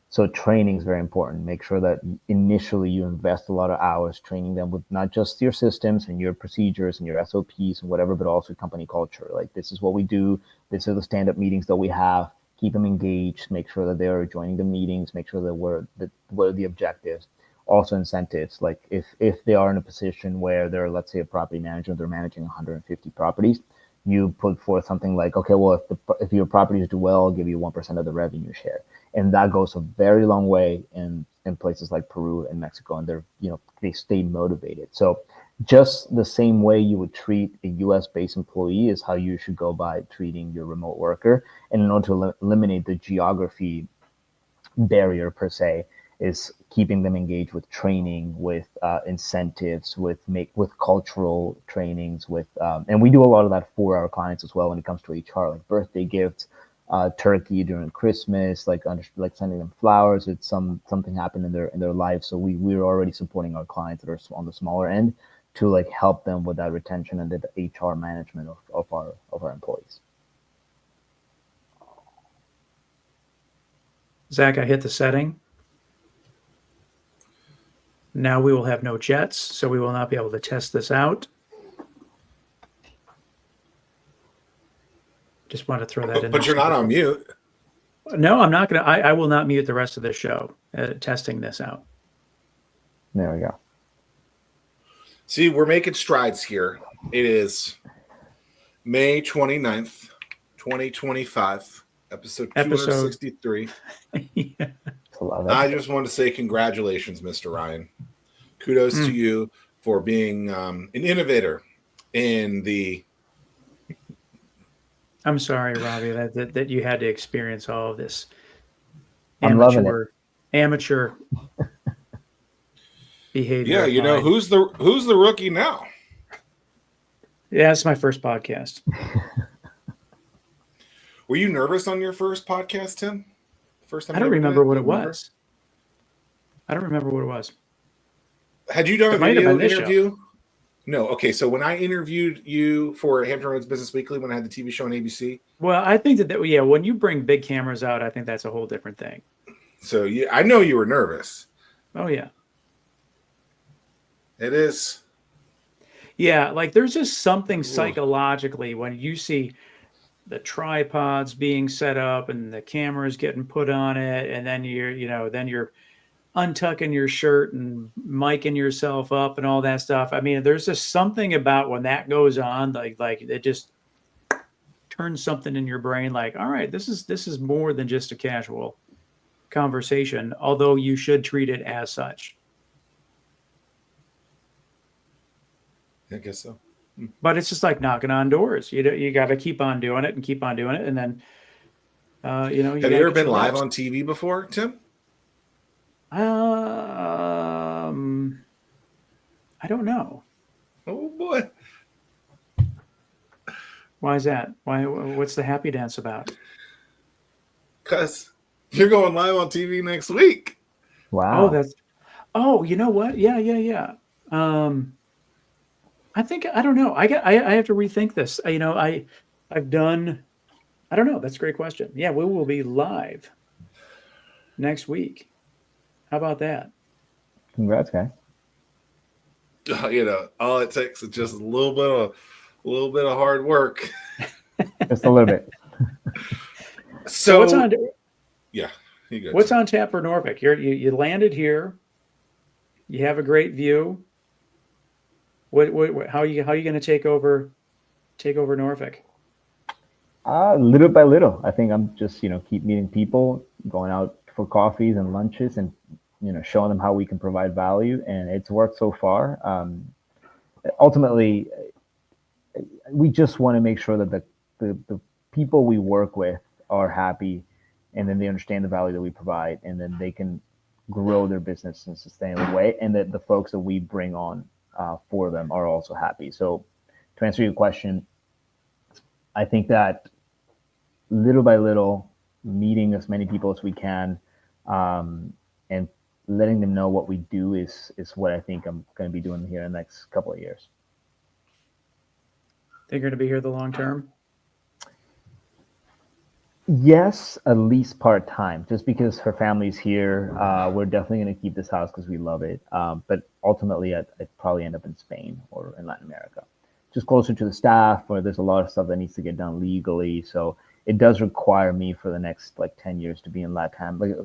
So training is very important. Make sure that initially you invest a lot of hours training them with not just your systems and your procedures and your SOPs and whatever, but also company culture. Like, this is what we do. These are the stand-up meetings that we have. Keep them engaged. Make sure that they are joining the meetings. Make sure that what are the objectives. Also incentives. Like, if they are in a position where they're, let's say, a property manager, they're managing 150 properties, you put forth something like, okay, well, if your properties do well, I'll give you 1% of the revenue share, and that goes a very long way in places like Peru and Mexico, and they stay motivated. So just the same way you would treat a U.S. based employee is how you should go by treating your remote worker, and in order to eliminate the geography barrier per se, is keeping them engaged with training, with incentives, with cultural trainings, and we do a lot of that for our clients as well when it comes to HR, like birthday gifts, turkey during Christmas, like sending them flowers. It's something happened in their life, so we're already supporting our clients that are on the smaller end to like help them with that retention and the HR management of our employees. Zach, I hit the setting. Now we will have no jets, so we will not be able to test this out. Just want to throw that in. But you're not on mute. No, I'm not going to. I will not mute the rest of the show testing this out. There we go. See, we're making strides here. It is May 29th, 2025, episode 263. Yeah. I just want to say congratulations, Mr. Ryan. Kudos to you for being an innovator in the... I'm sorry, Ravi, that you had to experience all of this amateur behavior. Yeah, who's the rookie now? Yeah, it's my first podcast. Were you nervous on your first podcast, Tim? First time I don't remember what it was. I don't remember what it was. Had you done a video interview? No. Okay, so when I interviewed you for Hampton Roads Business Weekly, when I had the TV show on ABC. Well, I think that when you bring big cameras out, I think that's a whole different thing. So yeah, I know you were nervous. Oh yeah. It is. Yeah, like there's just something psychologically when you see the tripods being set up and the cameras getting put on it, and then you're untucking your shirt and miking yourself up and all that stuff. I mean, there's just something about when that goes on, like it just turns something in your brain. Like, all right, this is more than just a casual conversation, although you should treat it as such. I guess so. But it's just like knocking on doors. You got to keep on doing it, and then Have you ever been live on TV before, Tim? I don't know. Oh boy. Why is that? What's the happy dance about? Because you're going live on TV next week. Wow. You know what? Yeah. I don't know. I have to rethink this. I've done. I don't know. That's a great question. Yeah, we will be live next week. How about that? Congrats, guys. All it takes is just a little bit of hard work. Just a little bit. So what's on? Yeah. What's on tap for Norfolk? You landed here. You have a great view. How are you going to take over Norfolk? Little by little. I think I'm just keep meeting people, going out for coffees and lunches, and showing them how we can provide value, and it's worked so far. Ultimately, we just want to make sure that the people we work with are happy, and then they understand the value that we provide, and then they can grow their business in a sustainable way, and that the folks that we bring on for them are also happy. So to answer your question, I think that little by little, meeting as many people as we can, and letting them know what we do is what I think I'm going to be doing here in the next couple of years. Think you're going to be here the long term? Yes, at least part time. Just because her family's here, we're definitely going to keep this house because we love it. But ultimately, I'd probably end up in Spain or in Latin America, just closer to the staff. Where there's a lot of stuff that needs to get done legally, so it does require me for the next like 10 years to be in Latin. Like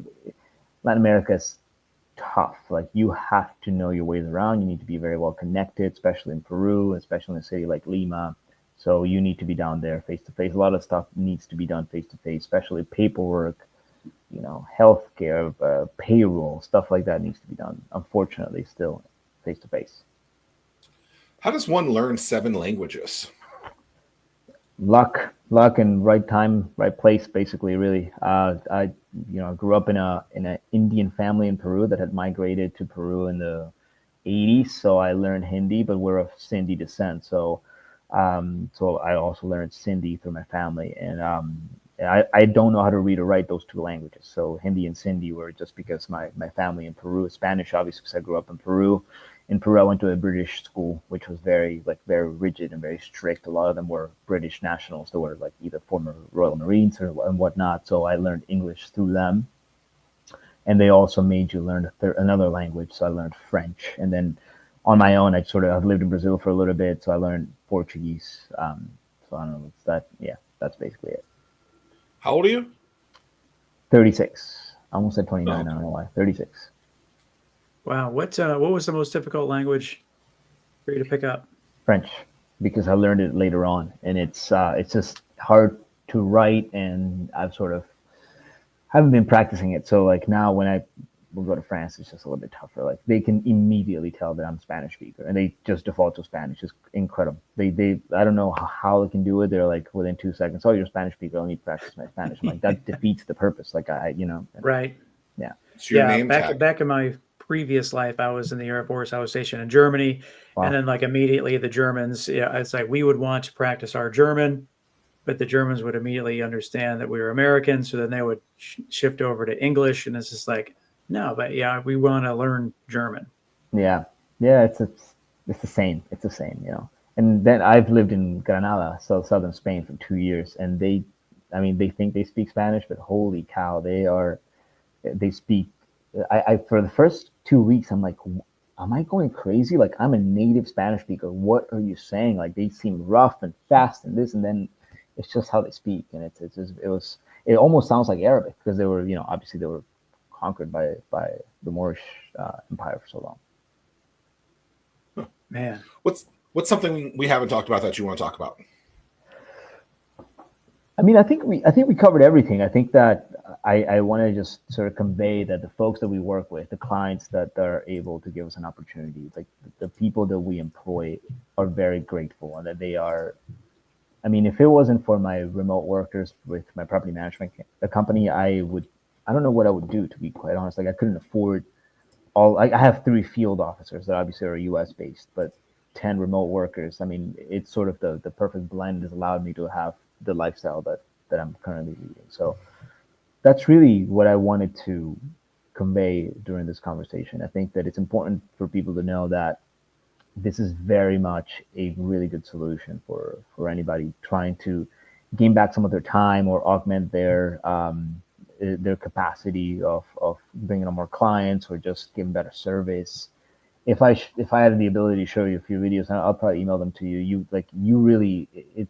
Latin America is tough. Like you have to know your ways around. You need to be very well connected, especially in Peru, especially in a city like Lima. So you need to be down there face to face. A lot of stuff needs to be done face to face, especially paperwork, healthcare, payroll, stuff like that needs to be done. Unfortunately, still face to face. How does one learn 7 languages? Luck, and right time, right place. Basically, really. I grew up in an Indian family in Peru that had migrated to Peru in the '80s, so I learned Hindi, but we're of Sindhi descent, so I also learned Sindhi through my family, and I don't know how to read or write those 2 languages. So Hindi and Sindhi were just because my family in Peru, Spanish obviously because I grew up in Peru. In Peru, I went to a British school, which was very rigid and very strict. A lot of them were British nationals. They were like either former Royal Marines and whatnot. So I learned English through them, and they also made you learn another language. So I learned French, and then on my own, I've lived in Brazil for a little bit, so I learned Portuguese. So I don't know, it's that. Yeah, that's basically it. How old are you? 36. I almost said 29. Oh, okay. I don't know why. 36. Wow. What was the most difficult language for you to pick up? French, because I learned it later on, and it's just hard to write, and I've sort of haven't been practicing it. So like now when I will go to France, it's just a little bit tougher. Like they can immediately tell that I'm a Spanish speaker, and they just default to Spanish. It's incredible. They I don't know how they can do it. They're like within 2 seconds, oh, you're a Spanish speaker. I need to practice my Spanish. I'm like that defeats the purpose. Like Right. Yeah. It's your Yeah. name tag. Back in my previous life, I was in the Air Force. I was stationed in Germany, Wow. and then like immediately the Germans. Yeah, it's like we would want to practice our German, but the Germans would immediately understand that we were Americans, so then they would shift over to English, and it's just like, no, but yeah, we want to learn German. Yeah, it's the same. It's the same, And then I've lived in Granada, so southern Spain, for 2 years, and they think they speak Spanish, but holy cow, they speak. I for the first 2 weeks, I'm like, am I going crazy? Like I'm a native Spanish speaker. What are you saying? Like they seem rough and fast and this, and then it's just how they speak, and it almost sounds like Arabic because they were, obviously they were conquered by the Moorish Empire for so long. Man, What's something we haven't talked about that you want to talk about? I think we covered everything. I think that I want to just sort of convey that the folks that we work with, the clients that are able to give us an opportunity, like the people that we employ, are very grateful, and that they are. If it wasn't for my remote workers with my property management company, I don't know what I would do, to be quite honest. Like I couldn't afford I have 3 field officers that obviously are US based, but 10 remote workers. It's sort of the perfect blend has allowed me to have the lifestyle that I'm currently leading. So that's really what I wanted to convey during this conversation. I think that it's important for people to know that this is very much a really good solution for anybody trying to gain back some of their time or augment their capacity of bringing on more clients or just giving better service. If I had the ability to show you a few videos, I'll probably email them to you. You really,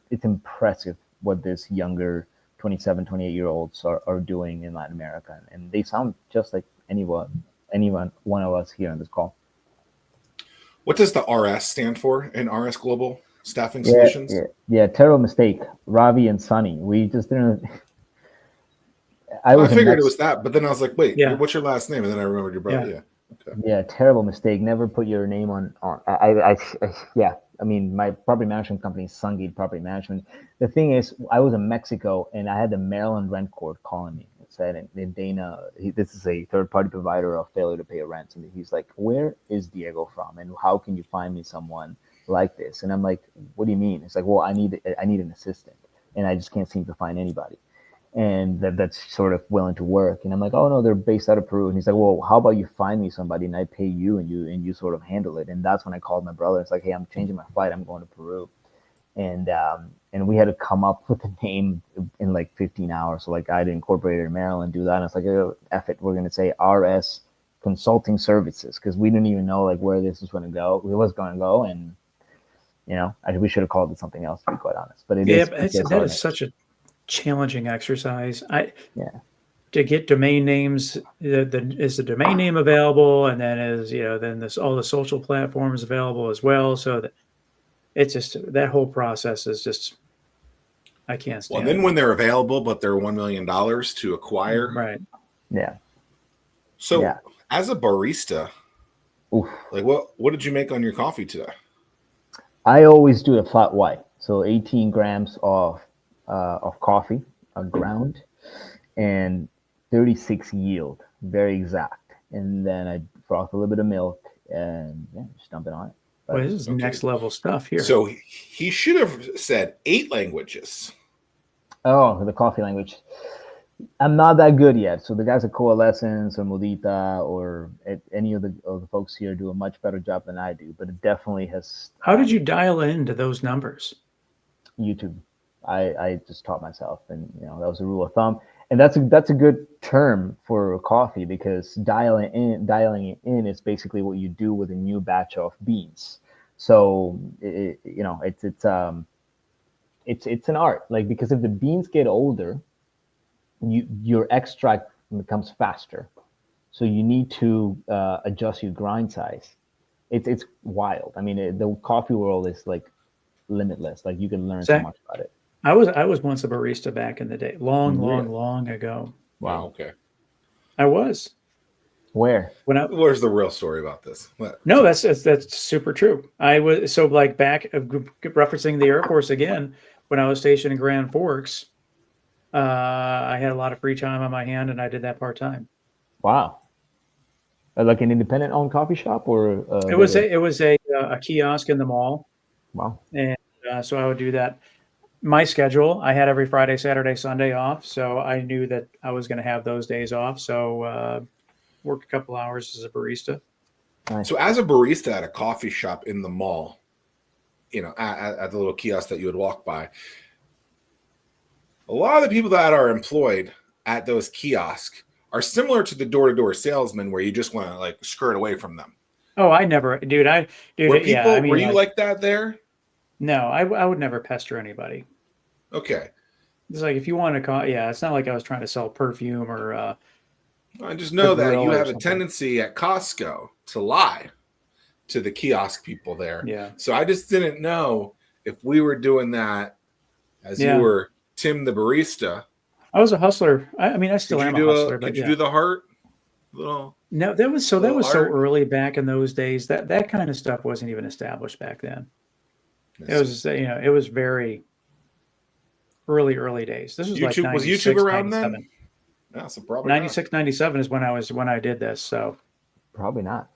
it's impressive what this younger 27, 28-year-olds are doing in Latin America, and they sound just like anyone one of us here on this call. What does the RS stand for in RS Global Staffing Solutions? Yeah. Terrible mistake. Ravi and Sunny. We just didn't. I figured it was that, but then I was like, wait, yeah. What's your last name? And then I remembered your brother. Yeah. Okay. Yeah, terrible mistake. Never put your name on. Yeah. My property management company is Sungate Property Management. The thing is, I was in Mexico and I had the Maryland Rent Court calling me. It said, and Dana, this is a third-party provider of failure to pay a rent, and he's like, "Where is Diego from, and how can you find me someone like this?" And I'm like, "What do you mean?" It's like, "Well, I need an assistant, and I just can't seem to find anybody." and that's sort of willing to work. And I'm like, oh no, they're based out of Peru. And he's like, well, how about you find me somebody and I pay you and you sort of handle it. And that's when I called my brother. It's like, hey, I'm changing my flight. I'm going to Peru. And we had to come up with a name in like 15 hours. So like I had to incorporate it in Maryland, do that. And it's like, oh, F it, we're going to say RS Consulting Services, because we didn't even know like where this was going to go. It was going to go, and we should have called it something else, to be quite honest. But that is such a challenging exercise. To get domain names, is the domain name available, and then all the social platforms available as well, so that it's just that whole process is just I can't stand. Well, then when they're available, but they're $1 million to acquire, right? Yeah. So as a barista, like what did you make on your coffee today? I always do a flat white, so 18 grams of coffee ground, and 36 yield, very exact. And then I froth a little bit of milk and just dump it on it. Well, this is next level stuff here. So he should have said 8 languages. Oh, the coffee language. I'm not that good yet. So the guys at Coalescence or Modita or any of the folks here do a much better job than I do. But it definitely has. How did you dial into those numbers? YouTube. I just taught myself, and that was a rule of thumb. And that's a good term for coffee, because dialing it in is basically what you do with a new batch of beans. So it's an art, like, because if the beans get older, your extract becomes faster. So you need to adjust your grind size. It's wild. I mean, the coffee world is like limitless. Like you can learn so much about it. I was once a barista back in the day, long ago. Wow. Okay. I was. Where? Where's the real story about this? No, that's super true. I was back referencing the Air Force again. When I was stationed in Grand Forks, I had a lot of free time on my hand, and I did that part time. Wow. Like an independent owned coffee shop, or it was a kiosk in the mall. Wow. And so I would do that. My schedule, I had every Friday, Saturday, Sunday off. So I knew that I was going to have those days off. So worked a couple hours as a barista. Nice. So as a barista at a coffee shop in the mall, at the little kiosk that you would walk by, a lot of the people that are employed at those kiosks are similar to the door-to-door salesman, where you just want to like skirt away from them. Oh, I never, dude. Were you like that there? No, I would never pester anybody. Okay. It's like, if you want to call, it's not like I was trying to sell perfume or. I just know that you have a tendency at Costco to lie to the kiosk people there. Yeah. So I just didn't know if we were doing that as you were Tim the barista. I was a hustler. I still am a hustler. Could you do the heart? Little. No, that was so early back in those days. That kind of stuff wasn't even established back then. It was, it was very early days. This was YouTube, like 96, was YouTube around 97. then? Yeah, so probably 96, 97 is when I did this. So probably not.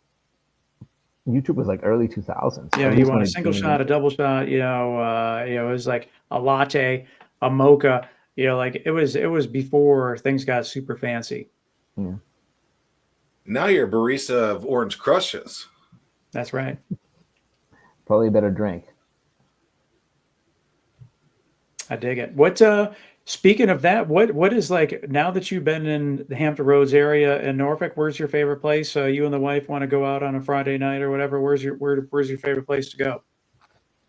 YouTube was like early 2000s. Yeah, you want a single shot, a double shot. It was like a latte, a mocha. Like it was before things got super fancy. Yeah. Now you're a barista of Orange Crushes. That's right. Probably a better drink. I dig it. What speaking of that, what is, like, now that you've been in the Hampton Roads area in Norfolk, where's your favorite place? You and the wife want to go out on a Friday night or whatever. Where's your favorite place to go?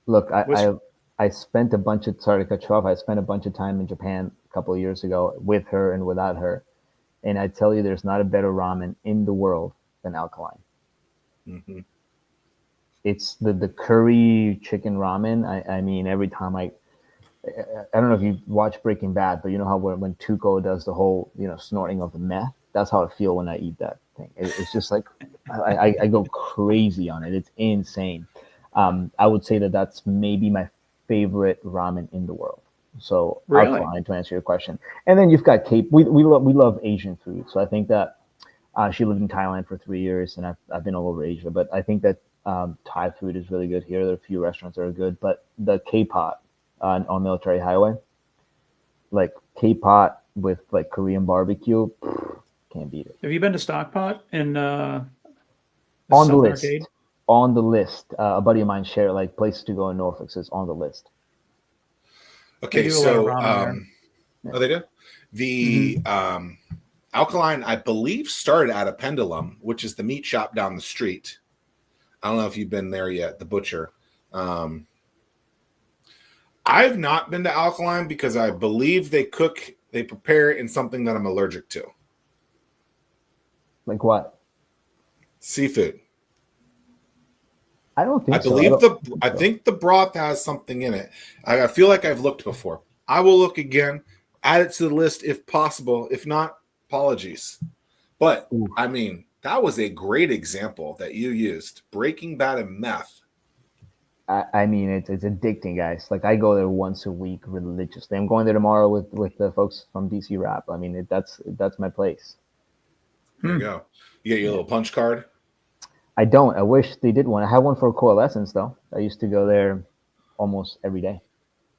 Look, I spent a bunch of I spent a bunch of time in Japan a couple of years ago with her and without her, and I tell you, there's not a better ramen in the world than Alkaline. Mm-hmm. It's the curry chicken ramen. I mean, every time I don't know if you watch Breaking Bad, but you know how when Tuco does the whole, snorting of the meth, that's how I feel when I eat that thing. It's just like, I go crazy on it. It's insane. I would say that that's maybe my favorite ramen in the world. So really? Alkaline, to answer your question. And then you've got Cape. We love Asian food. So I think that she lived in Thailand for 3 years, and I've been all over Asia. But I think that Thai food is really good here. There are a few restaurants that are good, but the K-pot on Military Highway, like K-pot with like Korean barbecue, can't beat it. Have you been to Stockpot in On the Southern list. Arcade? On the list. A buddy of mine shared like places to go in Norfolk, so it's on the list. Okay, They do a lot of so ramen oh, they do. The Alkaline, I believe, started out of Pendulum, which is the meat shop down the street. I don't know if you've been there yet, the butcher. I've not been to Alkaline because I believe they prepare in something that I'm allergic to. Like what? Seafood. I don't think I so. believe I think the broth has something in it. I feel like I've looked before. I will look again. Add it to the list if possible. If not, apologies. But I mean, that was a great example that you used. Breaking Bad and meth. I mean, it's addicting, guys. Like I go there once a week religiously. I'm going there tomorrow with the folks from DC Rap. I mean, that's my place. There you go. You get your little punch card. I don't. I wish they did one. I have one for Coalescence though. I used to go there almost every day.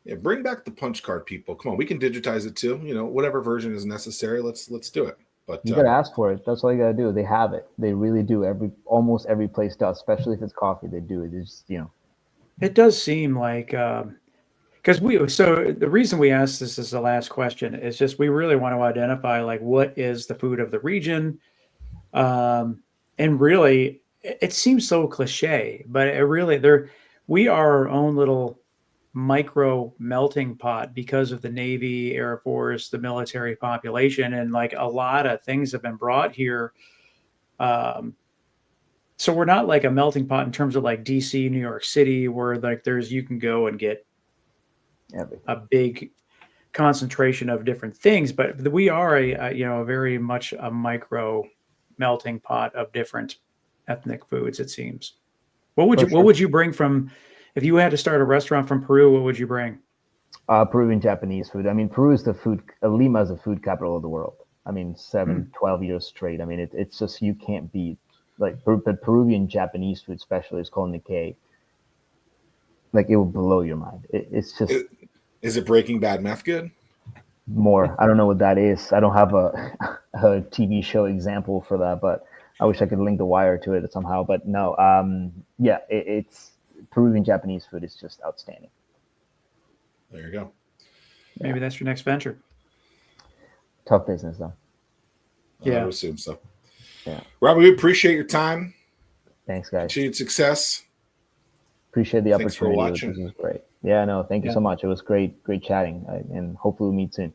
Yeah, bring back the punch card, people. Come on, we can digitize it too. You know, whatever version is necessary. Let's do it. But you gotta ask for it. That's all you gotta do. They have it. They really do. Almost every place does, especially if it's coffee. They do it. It's just, It does seem like because the reason we asked this as the last question is just we really want to identify like what is the food of the region, and really it seems so cliche, but we are our own little micro melting pot because of the Navy, Air Force, the military population, and like a lot of things have been brought here. So we're not like a melting pot in terms of like DC, New York City, where like you can go and get a big concentration of different things, but we are a very much a micro melting pot of different ethnic foods. It seems. What would you bring from if you had to start a restaurant from Peru? What would you bring? Peruvian Japanese food. I mean, Peru is Lima is the food capital of the world. I mean, 12 years straight. I mean, it's just, you can't beat like the Peruvian Japanese food, especially it's called Nikkei. Like it will blow your mind. It's just. Is it Breaking Bad meth good? More. I don't know what that is. I don't have a TV show example for that, but I wish I could link the wire to it somehow. But no, yeah, it's Peruvian Japanese food is just outstanding. There you go. Maybe that's your next venture. Tough business though. Yeah, I would assume so. Yeah, Robert, we appreciate your time. Thanks, guys. Continued success. Appreciate the Thanks for opportunity. watching. This was great. Yeah, no, thank you so much. It was great chatting, and hopefully we'll meet soon.